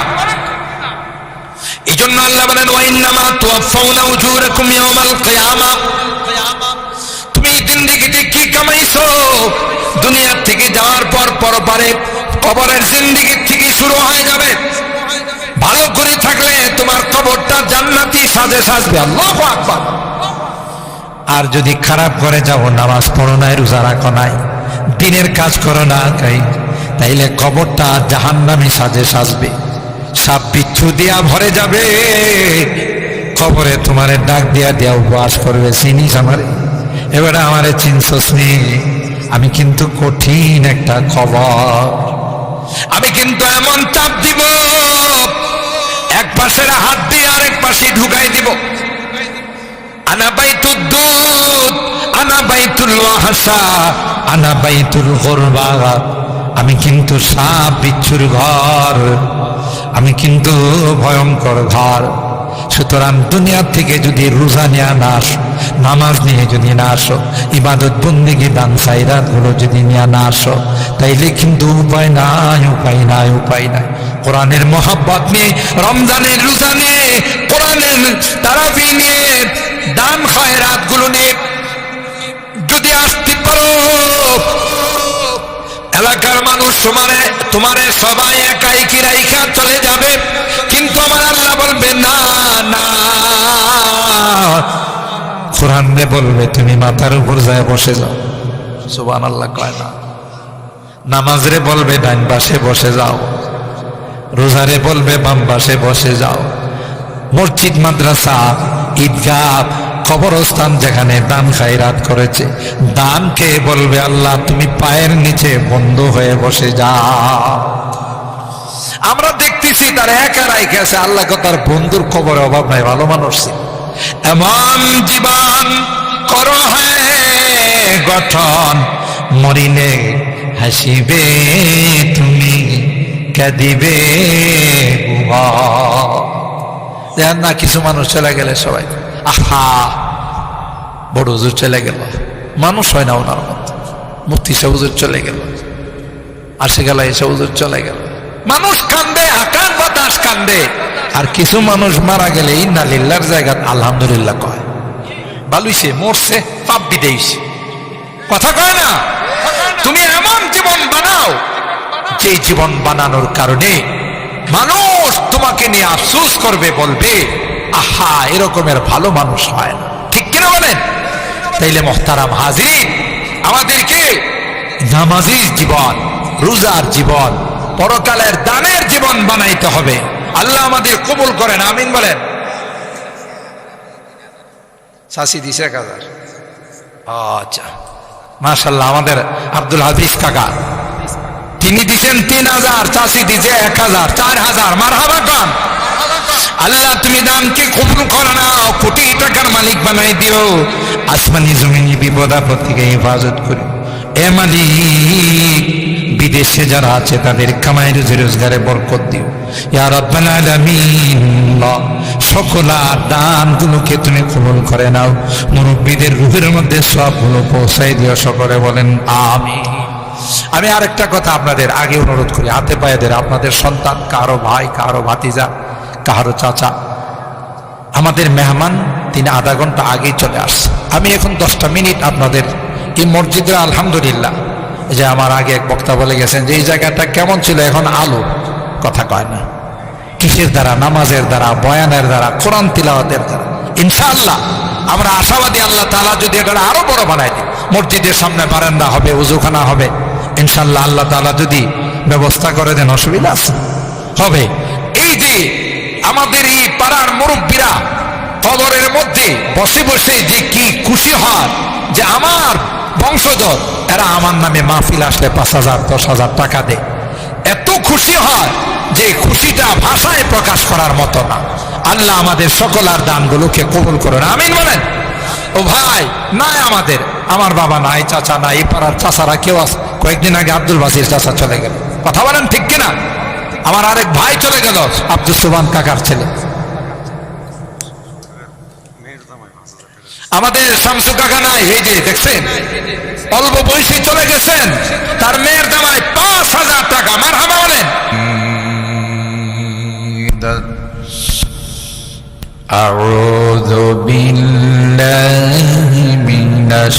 এই জন্য আল্লাহ বলেন, ওয়াইন্নামা তুওয়াফাউনা উজুরাকুম ইয়াওমাল কিয়ামা। তুমি জিন্দেগিতে কি কামাইছো, দুনিয়া থেকে যাওয়ার পর পরপারে কবরের জিন্দেগি থেকে শুরু হয়ে যাবে। ভালো করে থাকলে তোমার কবরটা জান্নাতি সাজে সাজবে। আল্লাহু আকবার। আর যদি খারাপ করে যাও, নামাজ পড়ো নাই, রোজা রাখো নাই, দিনের কাজ করো না, তাইলে কবরটা জাহান্নামী সাজে সাজবে, সাপ বিচ্ছু দিয়া ভরে যাবে। কবরে তোমারে ডাক দিয়া দিয়া উপবাস করবে, চিনিস আমারে? এবারে আমারে চিনছস নি? আমি কিন্তু কঠিন একটা খবর, আমি কিন্তু এমন চাপ দিব, এক পাশের হাত দিয়ে আরেক পাশে ঢুকাই দিব। আনা বাইতুদ দুদ, আনা বাইতুল ওয়াহশা, আনা বাইতুল গুরবা। আমি কিন্তু সাপ বিচ্ছুর ঘর, আমি কিন্তু ভয়ঙ্কর ঘর। সুতরাং দুনিয়া থেকে যদি রোজা নিয়ে না আসো, নামাজ নিয়ে যদি না আসো, ইবাদত বন্দেগী দান সাইরাত গুলো যদি নিয়ে না আসো, তাইলে কিন্তু উপায় নাই, উপায় নাই, উপায় নাই। কোরআনের মহব্বত নিয়ে, রমজানের রোজা নিয়ে, কোরআনের তারাবি নিয়ে, দান খয়রাত গুলো নিয়ে যদি আসতে পারো, এলাকার মানুষ তোমারে সবাই একাই কি রাইখা চলে যাবে, কিন্তু আমার আল্লাহ বলবে না, না। কোরআন রে বলবে তুমি মাথার উপর যায় বসে যাও। সুবহানাল্লাহ কয় না? নামাজ রে বলবে ডান পাশে বসে যাও, রোজারে বলবে বাম পাশে বসে যাও। মসজিদ, মাদ্রাসা, ঈদগাহ, কবরস্থান যেখানে দান খায়রাত করেছে, দানকে বলবে আল্লাহ তুমি পায়ের নিচে বন্ধ হয়ে বসে যাও। আমরা দেখতেছি তার একা রাইখে আছে, আল্লাহ তার বন্ধুর খবরে অভাব নাই, ভালো মানুষ ছিল। এমন জীবন করো হ্যাঁ গঠন, মরিলে হাসিবে তুমি, কাঁদিবে দেখেন না কিছু মানুষ চলে গেলে সবাই আহা বড় হুজুর চলে গেল, মানুষ হয় না ওনার মতো। মুফতি সাহেব হুজুর চলে গেল, আসে গেল এসে হুজুর চলে গেল, মানুষ কান্দে, আকাশ বাতাস কান্দে। আর কিছু মানুষ মারা গেলে ইন্না লিল্লাহর জায়গা আলহামদুলিল্লাহ কয়, বালুইছে মরছে পাপ বিদেইছে, কথা কয় না। তুমি এমন জীবন বানাও যে জীবন বানানোর কারণে মানুষ তোমাকে নিয়ে আফসোস করবে, বলবে আহা এরকমের ভালো মানুষ হয় না, ঠিক কিনা বলেন? তাইলে মুহতারাম হাজিরিন, আমাদেরকে নামাজি জীবন, রোজার জীবন, পরকালের দানের জীবন বানাইতে হবে। আল্লাহ আমাদের কবুল করেন, আমিন বলেন। শাসি দিছে 1000, আচ্ছা মাশাআল্লাহ। আমাদের আব্দুল হাফিজ কাকা তিনি দিচ্ছেন 3000, চাষি দিছে 1000, 4000। মারহাবা খান। আল্লাহ তুমি দানকে কবুল করে নাও, কোটি টাকার মালিক বানাই দিও, আসমানি জমিনি বিপদ আপদ থেকে হেফাজত করো। এ মালিক বিদেশে যারা আছে তাদের কামাই রুজি রোজগারে বরকত দিও ইয়া রাব্বাল আলামিন। সকল দানগুলোকে তুমি কবুল করে নাও, মুরব্বীদের রূহের মধ্যে সবগুলো পৌঁছাই দিও, সকলে বলেন আমিন। আমি আরেকটা কথা আপনাদের আগে অনুরোধ করি, হাতে পায়েদের আপনাদের সন্তান, কারো ভাই, কারো ভাতিজা, কারো চাচা, আমাদের মেহমান তিনি আধা ঘন্টা আগেই চলে আসছে। আমি এখন 10টা মিনিট আপনাদের এই মসজিদে আলহামদুলিল্লাহ, যে আমার আগে এক বক্তা বলে গেছেন যে এই জায়গাটা কেমন ছিল, এখন আলো, কথা কয় না, কিসের দ্বারা? নামাজের দ্বারা, বয়ানের দ্বারা, কোরআন তিলাওয়াতের দ্বারা। ইনশাআল্লাহ আমরা আশাবাদী, আল্লাহ তাআলা যদি এটা আরো বড় বানায় দেয়, মসজিদের সামনে বারান্দা হবে, ওযুখানা হবে, ইনশাআল্লাহ আল্লাহ তাআলা যদি ব্যবস্থা করে দেন, অসুবিধা আছে হবে। এই যে আমাদের এই পাড়ার মুরব্বীরা কবরের মধ্যে বসে বসে যে কি খুশি হয় যে আমার বংশধর এরা আমার নামে মাহফিল আসলে 5000 10,000 টাকা দেয়, এত খুশি হয় যে খুশিটা ভাষায় প্রকাশ করার মতো না। আল্লাহ আমাদের সকল আর দানগুলোকে কবুল করেন, আমিন বলেন। ও ভাই নাই আমাদের, আমার বাবা নাই, চাচা নাই, এই পাড়ার চাচারা কেউ আছে। কয়েকদিন আগে আব্দুল বাসির চাচা চলে গেল, কথা বলেন ঠিক কিনা? আমার আরেক ভাই চলে গেল, আব্দুল সুবহান কাকার ছেলে। আমাদের শামসু কাকা নাই, এই যে দেখছেন অল্প বয়সী চলে গেছেন, তার মেয়ের দামায় 5000 টাকা। মারহাবা বলেন। আউযু বিল্লাহি মিনাশ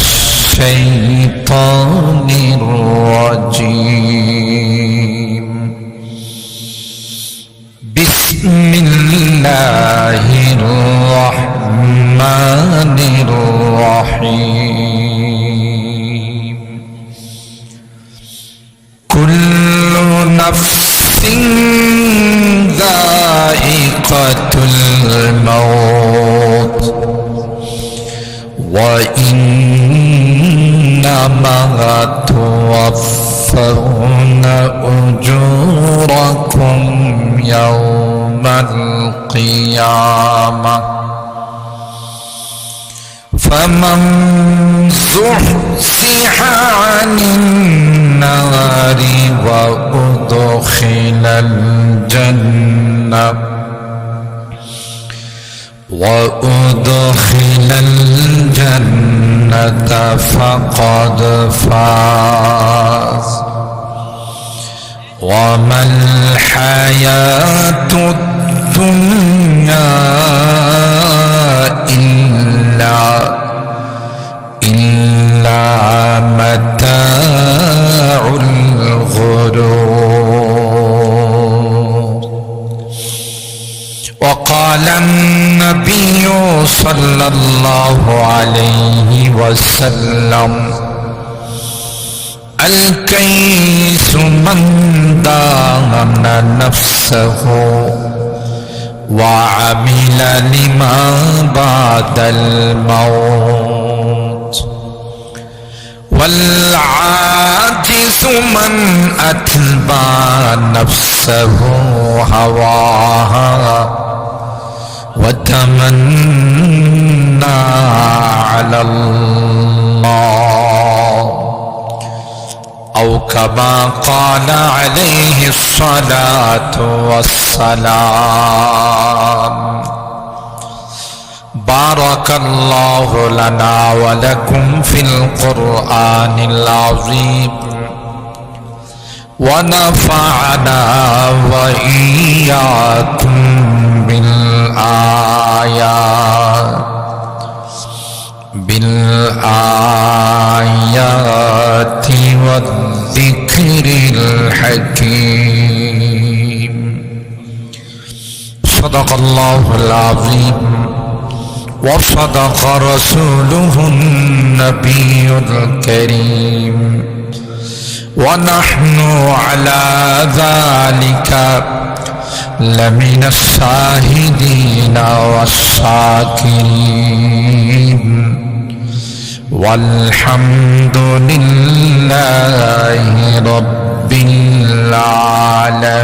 শাইতানির রাজীম। বিসমিল্লাহির রাহমানির রাহিম। কুল্লু নাফসিন যায়িকাতুল মাউত ওয়া ইন্নামা তুওয়াফাউনা উজুরাকুম ইয়াওমাল কিয়ামাহ فمن زحزح عن النار وأدخل الجنة فقد فاز وما الحياة الدنيا إلا متاع الغرور. وقال النبي صلى الله عليه وسلم الكيس من دان نفسه وعمل لما بعد الموت والعاجز من أتبع نفسه هواها وتمنى على الله أو كما قال عليه الصلاة والسلام. بارك الله لنا ولكم في القرآن العظيم ونفعنا وإياكم بالآيات والذكر الحكيم. صدق الله العظيم وصدق رسوله النبي الكريم ونحن على ذلك لمن الشاهدين والشاكرين والحمد لله رب العالمين.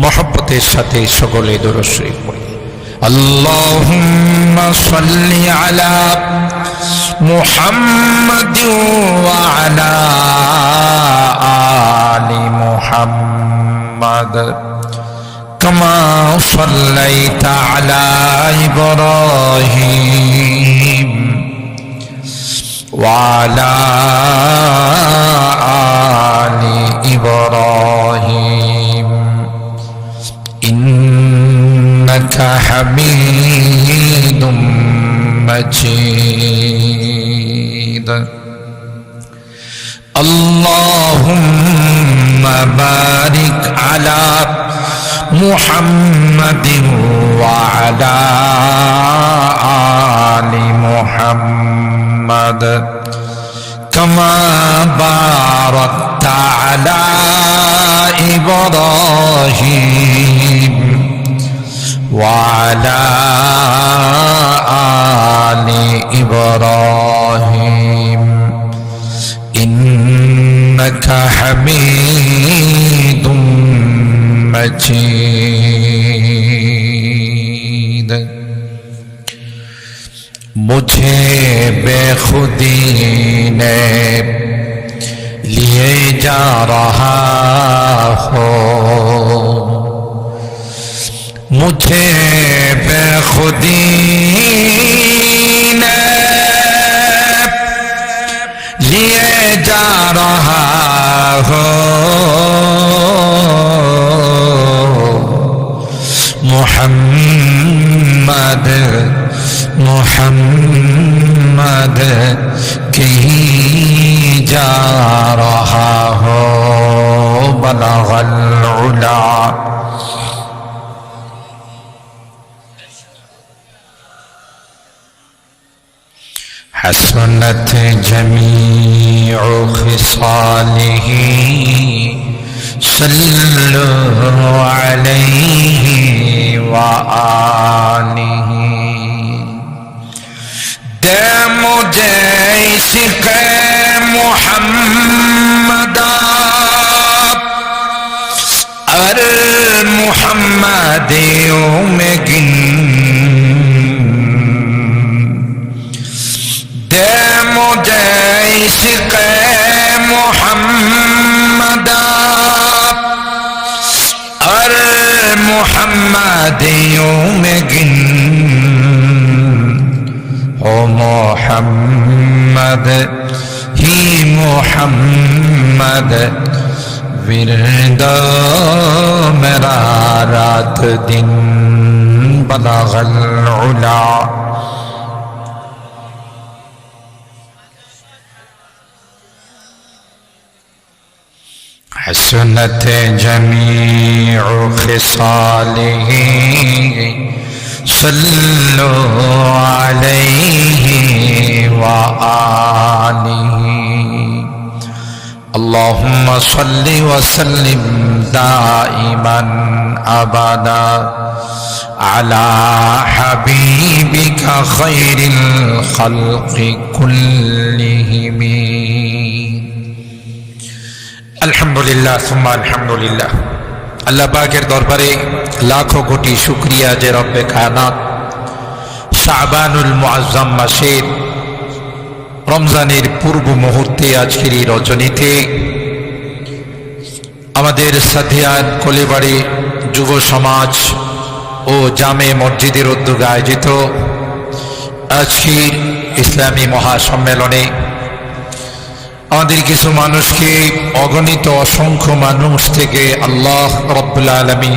محبতের সাথে সকলে দরুদ শরীফ পড়ি। আল্লাহুম্মা সাল্লি আলা মুহাম্মাদ ওয়া আলা আলি মুহাম্মাদ কামা সাল্লাইতা আলা ইব্রাহিম ওয়া আলা আলি ইব্রাহিম إنك حميد مجيد. اللهم بارك على محمد وعلى آل محمد كما باركت على إبراهيم وعلى آل إبراهيم إنك حميد مجيد. मुझे बेखुदी ने लिए जा रहा हो, मुझे बेखुदी ने लिए जा रहा हो, मुहम्मद मुहम्मद कहीं जा रहा हो. बलगल उला हसनत जमीउ खिसालिही सल्लु अलैहि व आलिही. दे मुझे इश्क़ मुहम्मद और मुहम्मदियों में गिन, दे मुझे इश्क़ मुहम्मद और मुहम्मदियों में गिन. हो मोहम्मद ही मोहम्मद विरद मेरा रात दिन. बलगल उला हसनत जमीउ खिसालिही सल्लु अलैहि व आलिही. اللهم صل وسلم دائما أبدا على حبيبك خير الخلق كلهم الحمد لله ثم الحمد لله আল্লাহ পাকের দরবারে লাখো কোটি শুকরিয়া যে রব্বে কায়নাত শাবানুল মুআজ্জাম মাসের রমজানের পূর্ব মুহূর্তে আজকের এই রজনীতে আমাদের সাদিয়ান কলিবাড়ি যুব সমাজ ও জামে মসজিদের উদ্যোগে আয়োজিত আজকের ইসলামী মহাসম্মেলনে আমাদের কিছু মানুষকে অগণিত অসংখ্য মানুষ থেকে আল্লাহ রাব্বুল আলামিন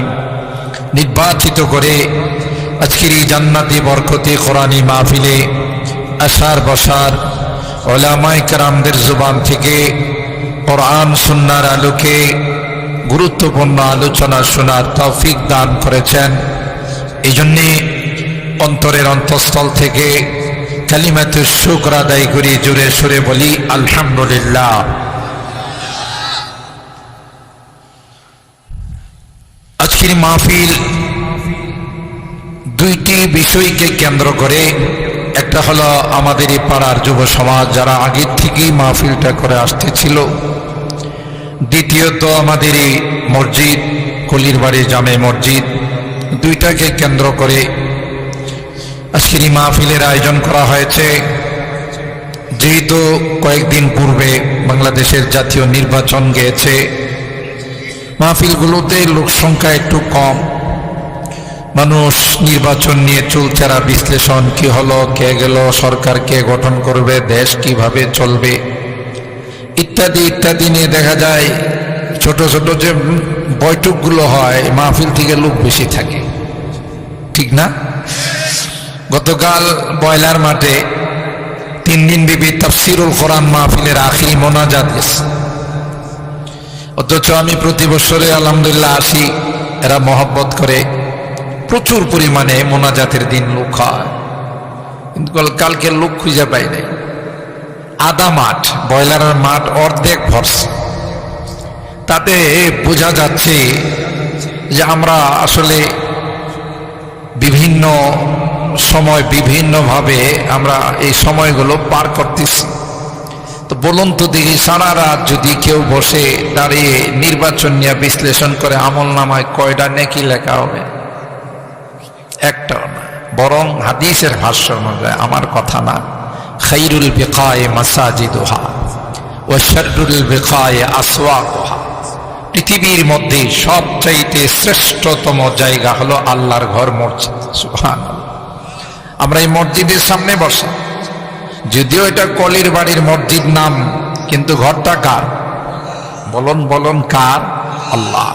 নির্বাচিত করে আজকের এই জান্নাতি বরকতি কোরআনী মাহফিলে আসার বসার উলামায়ে কেরামদের জবান থেকে কোরআন সুন্নাহর আলোকে গুরুত্বপূর্ণ আলোচনা শোনার তৌফিক দান করেছেন। এই জন্যে অন্তরের অন্তঃস্থল থেকে কালিমাতুশ শুকর আদায় করি, জোরে সুরে বলি আলহামদুলিল্লাহ। আজকের মাহফিল দুইটি বিষয়কে কেন্দ্র করে, একটা হলো আমাদের এই পাড়ার যুব সমাজ যারা আগের থেকেই মাহফিলটা করে আসতেছিল, দ্বিতীয়ত আমাদের এই মসজিদ কলিরবাড়ি জামে মসজিদ, দুইটাকে কেন্দ্র করে আজকের এই মাহফিলের আয়োজন করা হয়েছে। যেহেতু কয়েকদিন পূর্বে বাংলাদেশের জাতীয় নির্বাচন গিয়েছে, মাহফিলগুলোতে লোক সংখ্যা একটু কম, মানুষ নির্বাচন নিয়ে চুলচেরা বিশ্লেষণ, কি হলো, কে গেল, সরকার কে গঠন করবে, দেশ কিভাবে চলবে ইত্যাদি ইত্যাদি নিয়ে দেখা যায় ছোট ছোট যে বৈঠকগুলো হয় মাহফিল থেকে লোক বেশি থাকে, ঠিক না? গতকাল বয়লার মাঠে 3 দিন ব্যাপী তাফসীরুল কোরআন মাহফিলের আখিরি মোনাজাত গেছে। অথচ আমি প্রতি বছরে আলহামদুলিল্লাহ আসি, এরা মহব্বত করে, প্রচুর পরিমাণে মোনাজাতের দিন লোক হয়, কিন্তু কালকে লোক খুঁজে পাই নাই। আধা মাঠ, বয়লারের মাঠ অর্ধেক ভরছে। তাতে বোঝা যাচ্ছে যে আমরা আসলে বিভিন্ন সময় বিভিন্নভাবে আমরা এই সময়গুলো পার করতেছি। তো বলুন তো দেখি, সারা রাত যদি কেউ বসে দাঁড়িয়ে নির্বাচন নিয়ে বিশ্লেষণ করে আমল নামায় কয়টা নেকি লেখা হবে? একটাও না। বরং হাদিসের ভাষ্য অনুযায়ী, আমার কথা না, খাইরুল বিকায়ে মাসাজিদুহা ওয়া শাররুল বিকায়ে আসওয়াকুহা, পৃথিবীর মধ্যে সবচাইতে শ্রেষ্ঠতম জায়গা হলো আল্লাহর ঘর মসজিদ। সুবহানাল্লাহ। আমরা এই মসজিদের সামনে বসা, যদিও এটা কলির বাড়ির মসজিদ নাম, কিন্তু ঘরটা কার? বলুন বলুন, কার? আল্লাহ।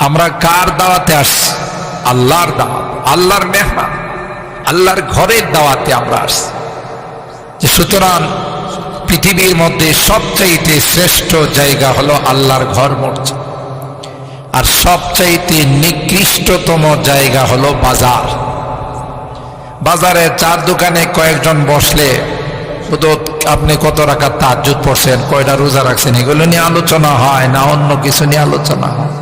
আমরা কার দাওয়াতে আসছি? আল্লাহর দাওয়াত, আল্লাহর মেহমান, আল্লাহর ঘরের দাওয়াতে আমরা আসছি। সুতরাং পৃথিবীর মধ্যে সবচাইতে শ্রেষ্ঠ জায়গা হলো আল্লাহর ঘর মসজিদ, আর সবচাইতে নিকৃষ্টতম জায়গা হলো বাজার। বাজারে চার দোকানে কয়েকজন বসলে, আপনি কত রাকাত তাহাজ্জুদ পড়ছেন, কয়টা রোজা রাখছেন, এগুলো নিয়ে আলোচনা হয় না অন্য কিছু নিয়ে আলোচনা হয়?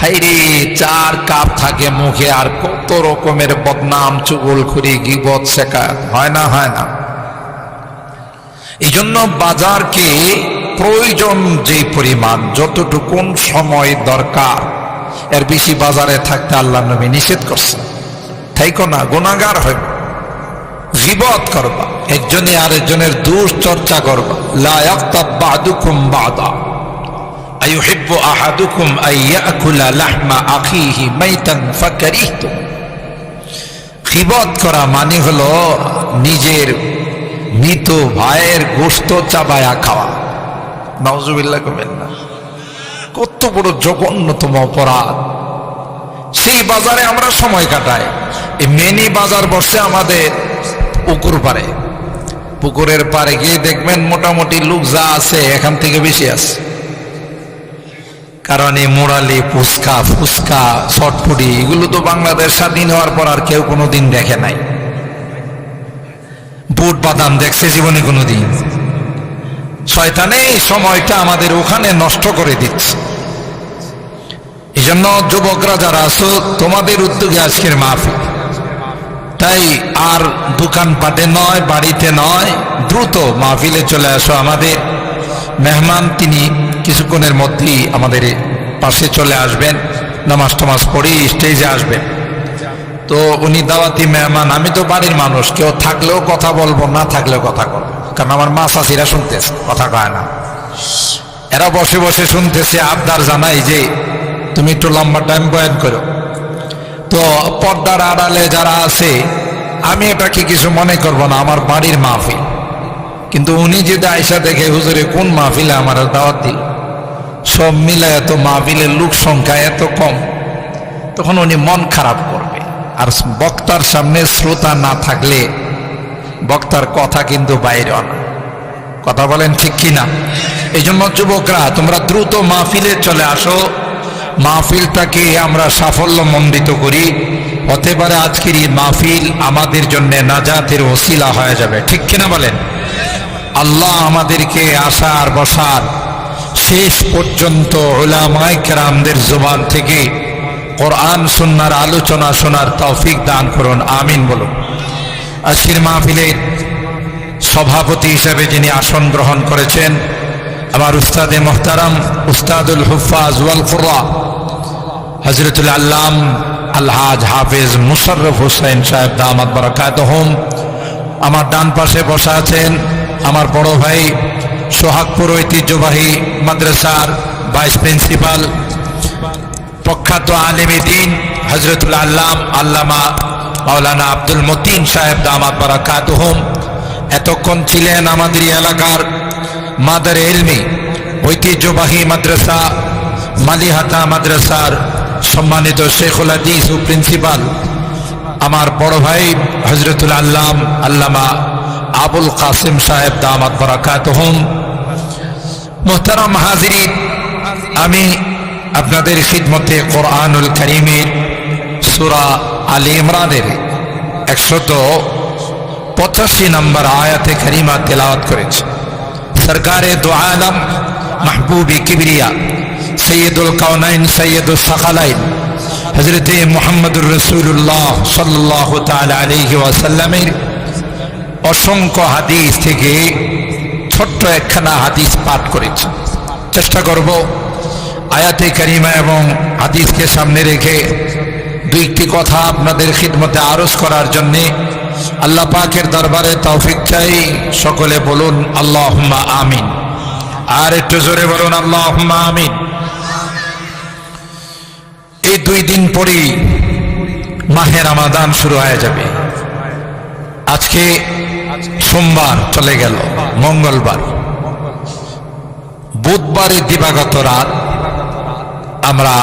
হাইরে, 4 কাপ থাকে মুখে, আর কত রকমের বদনাম, চুগলখুরি, গীবত, শেখায়ত হয় না? হয় না? এই জন্য বাজারকে প্রয়োজন যে পরিমাণ, যতটুকুন সময় দরকার, এর বেশি বাজারে থাকতে আল্লাহ নবী নিষেধ করছেন। তাইকো না, গুনাহগার হইবা, গীবত করবা, একজনে আরেকজনের দুশ্চর্চা করবা। লা ইয়াগতাব বা'দুকুম বা'দা আইয়ুহিব্বু আহাদুকুম আইয়াকুলা লাহমা আখিহি মাইতান ফাকারিহতুম। গীবত করা মানে হলো নিজের মৃত ভাইয়ের গোশত চাবায়া খাওয়া। নাউজুবিল্লাহ কবেন না, কত বড় জঘন্যতম অপরাধ। সেই বাজারে আমরা সময় কাটাই। এই মেনি বাজার বসে আমাদের পুকুর পারে, পুকুরের পারে গিয়ে দেখবেন মোটামুটি লোক যা আছে এখান থেকে বেশি আছে। কারণ এই মোড়ালি, ফুচকা, চটপটি, এগুলো তো বাংলাদেশ স্বাধীন হওয়ার পর আর কেউ কোনোদিন দেখে নাই। বুট বাদাম দেখছে জীবনে কোনোদিন? শয়তানে এই সময়টা আমাদের ওখানে নষ্ট করে দিচ্ছে। এই জন্য যুবকরা যারা আছো, তোমাদের উদ্যোগে আজকের মাহফিল। তাই আর দোকানপাটে নয়, বাড়িতে নয়, দ্রুত মাহফিলে চলে আসো। আমাদের মেহমান তিনি কিছুক্ষণের মধ্যেই আমাদের পাশে চলে আসবেন, নামাজ টামাজ পড়ে স্টেজে আসবেন। তো উনি দাওয়াতি মেহমান, আমি তো বাড়ির মানুষ, কেউ থাকলেও কথা বলবো, না থাকলেও কথা বলবো, কারণ আমার মা চাষিরা শুনতেছে, কথা কয় না। এরা বসে বসে শুনতেছে, আবদার জানাই যে তুমি একটু লম্বা টাইম বয়ান করো। তো পর্দার আড়ালে যারা আছে, আমি এটাকে কিছু মনে করব না, আমার বাড়ির মাহফিল। কিন্তু উনি যদি আয়সা দেখে হুজুরে কোন মাহফিলে আমার দাওয়াত দিল, সব মিলে এত মাহফিলের লোক সংখ্যা এত কম, তখন উনি মন খারাপ করবে। আর বক্তার সামনে শ্রোতা না থাকলে বক্তার কথা কিন্তু বাইরে না। কথা বলেন ঠিক কিনা? এই জন্য যুবকরা তোমরা দ্রুত মাহফিলে চলে আসো, মাহফিলটাকে আমরা সাফল্য মণ্ডিত করি। হতে পারে আজকের এই মাহফিল আমাদের জন্য নাজাতের ওসিলা হয়ে যাবে, ঠিক কিনা বলেন? আল্লাহ আমাদেরকে আসার বসার শেষ পর্যন্ত উলামায়ে কেরামদের জবান থেকে কোরআন সুন্নাহর আলোচনা শোনার তৌফিক দান করুন, আমিন বলুন। আজকের মাহফিলের সভাপতি হিসেবে যিনি আসন গ্রহণ করেছেন, আমার উস্তাদে মোহতারাম উস্তাদুল হুফাজ ওয়াল কুরআ হযরতুল আল্লাম আলহাজ হাফেজ মুশাররফ হোসেন সাহেব দামাত বারাকাতুহুম। আমার ডান পাশে বসা আছেন আমার বড় ভাই সোহাগপুর ঐতিহ্যবাহী মাদ্রাসার ভাইস প্রিন্সিপাল, প্রখ্যাত আলেমে দ্বীন হযরতুল আল্লাম আল্লামা মাওলানা আব্দুল মতিন সাহেব দামাত বারাকাতুহুম। এতক্ষণ ছিলেন আমাদের এলাকার মাদারে ইলমি ঐতিহ্যবাহী মাদ্রাসা মালিহাতা মাদ্রাসার সম্মানিত শেখুল হাদিস ও প্রিন্সিপাল আমার বড় ভাই হযরতুল আল্লাম আল্লামা আবুল কাসিম সাহেব দামাত বারাকাতুহুম। মুহতারাম হাজিরিন, আমি আপনাদের খিদমতে কোরআনুল কারীমের সূরা আলে ইমরানের 185 নম্বর আয়াতে কারিমা তেলাওয়াত করেছি। সরকারে দো আলম মাহবুবে কিবরিয়া সৈয়দুল কাউনাইন সৈয়দুল সাকালাইন হযরতে মুহাম্মদুর রাসূলুল্লাহ সাল্লাল্লাহু তাআলা আলাইহি ওয়াসাল্লামের অসংখ্য হাদিস থেকে ছোট্ট একখানা হাদিস পাঠ করেছি। চেষ্টা করব আয়াতে কারিমা এবং হাদিসকে সামনে রেখে দুইটি কথা আপনাদের খিদমতে আরজ করার জন্যে আল্লাহ পাকের দরবারে তৌফিক চাই। সকলে বলুন আল্লাহুম্মা আমিন, আর একটু জোরে বলুন আল্লাহুম্মা আমিন। এই 2 দিন পরেই মাহে রমাদান শুরু হয়ে যাবে। আজকে সোমবার চলে গেল, মঙ্গলবার, বুধবারে দিবাগত রাত আমরা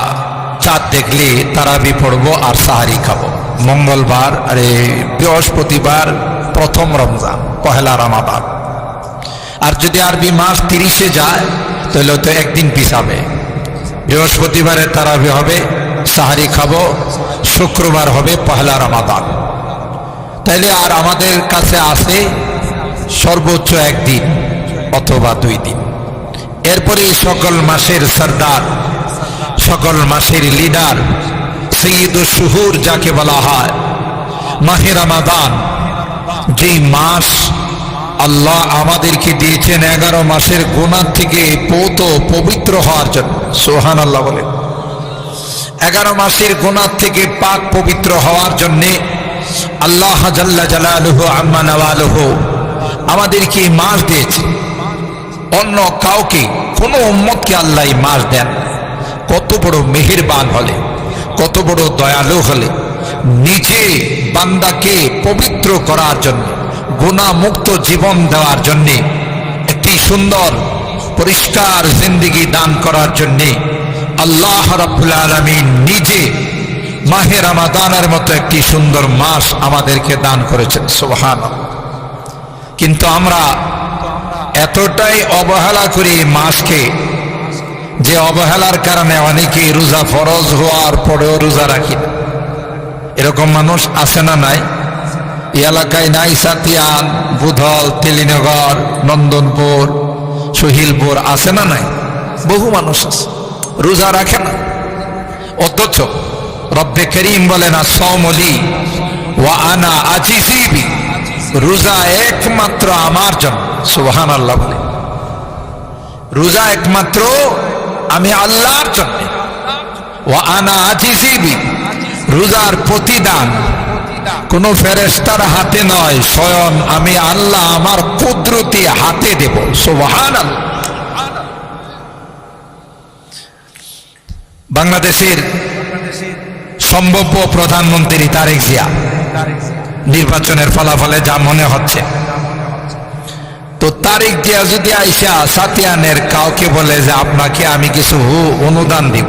চাঁদ দেখলে তারাবি পড়বো আর সাহারি খাবো। মঙ্গলবার আরে বৃহস্পতিবার প্রথম রমজান, পহেলা রমাদান। আর যদি আরবি মাস 30-এ যায় তাহলে তো একদিন পিছাবে। বৃহস্পতিবারে তারাবি হবে, সাহারি খাবো, শুক্রবার হবে পহেলা রমাদান। তাইলে আর আমাদের কাছে আছে সর্বোচ্চ 1 দিন অথবা 2 দিন। এরপরে সকল মাসের সরদার, সকল মাসের লিডার, সৈয়দুশ শুহুর যাকে বলা হয়, মাহে রমাদান, যেই মাস আল্লাহ আমাদেরকে দিয়েছেন 11 মাসের গুনাহ থেকে পবিত্র হওয়ার জন্য। সুবহানাল্লাহ বলে 11 মাসের গুনাহ থেকে পাক পবিত্র হওয়ার জন্যে আল্লাহ জাল্লা জালালুহু আম্মা নাওয়ালুহু আমাদেরকে এই মাস দিয়েছে। অন্য কাউকে, কোনো উম্মতকে আল্লাহ এই মাস দেন। কত বড় মেহেরবান হলে, কত বড় দয়ালু হলে, নিজে বান্দাকে পবিত্র করার জন্য, গুনাহ মুক্ত জীবন দেওয়ার জন্য, একটি সুন্দর পরিষ্কার জিন্দেগি দান করার জন্য আল্লাহ রাব্বুল আলামিন নিজে মাহে রমাদানের মতো একটি সুন্দর মাস আমাদেরকে দান করেছেন। সুবহানাল্লাহ। কিন্তু আমরা এতটাই অবহেলা করি মাসকে, যে অবহেলার কারণে অনেকেই রোজা ফরজ হওয়ার পরেও রোজা রাখি না। এরকম মানুষ আছে না নাই? এই এলাকায় নাই? সাতিয়ান, বুধল, তেলিনগর, নন্দনপুর, সোহিল বোর আছে না নাই? বহু মানুষ আছে রোজা রাখে না, অথচ রব্বে করিম বলেন আস-সাওমুলি ওয়া আনা আজিজি বি, রোজা একমাত্র আমার জন্য। সুবহানাল্লাহ বলে, রোজা একমাত্র আমি আল্লাহর জন্য। ওয়া আনা আজিজি বি, রোজার প্রতিদান কোন ফেরেশতার হাতে নয়, স্বয়ং আমি আল্লাহ আমার কুদরতি হাতে দেব। সুবহানাল্লাহ। বাংলাদেশের সম্ভাব্য প্রধানমন্ত্রী তারেক জিয়া, নির্বাচনের ফলাফলে যা মনে হচ্ছে, তো তারেক জিয়া যদি আইসা সাতিয়ানের কাউকে বলে যে আপনাকে আমি কিছু অনুদান দিব,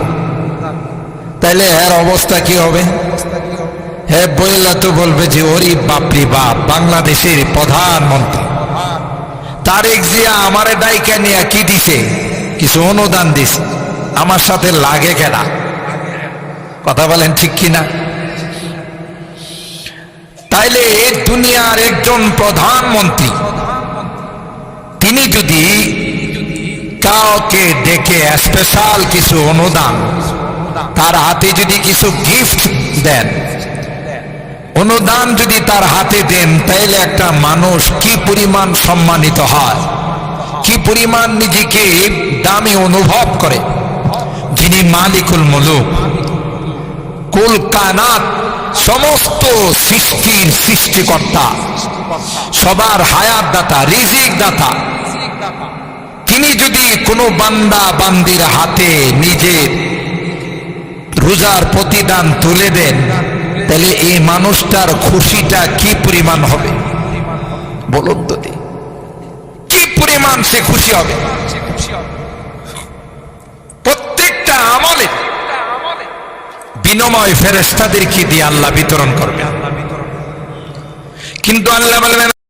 তাইলে এর অবস্থা কি হবে? হ্যাঁ বইলা তো বলবে যে ওরি বাপরি বাপ, বাংলাদেশের প্রধানমন্ত্রী তারেক জিয়া আমারে ডাইকা নিয়ে কি দিছে? কিছু অনুদান দিছে, আমার সাথে লাগে কেনা? কথা বলেন ঠিক কিনা? তাইলে দুনিয়ার একজন প্রধানমন্ত্রী তিনি যদি কাউকে ডেকে স্পেশাল কিছু অনুদান, তার হাতে যদি কিছু গিফট দেন, অনুদান যদি তার হাতে দেন, তাইলে একটা মানুষ কি পরিমাণ সম্মানিত হয়, কি পরিমাণ নিজেকে দামি অনুভব করে। যিনি মালিকুল মুলুক, কুল কায়নাত, সমস্ত সৃষ্টির সৃষ্টিকর্তা, সবার হায়াত দাতা, রিজিক দাতা, তিনি যদি কোনো বান্দা বান্দির হাতে নিজের রোজার প্রতিদান তুলে দেন, তাহলে এই মানুষটার খুশিটা কি পরিমাণ হবে বলুন তো, কি পরিমাণ সে খুশি হবে। প্রত্যেকটা আমলে বিনিময় ফেরেশতাদেরকে দিয়ে আল্লাহ বিতরণ করবে। কিন্তু আল্লাহ বলবেন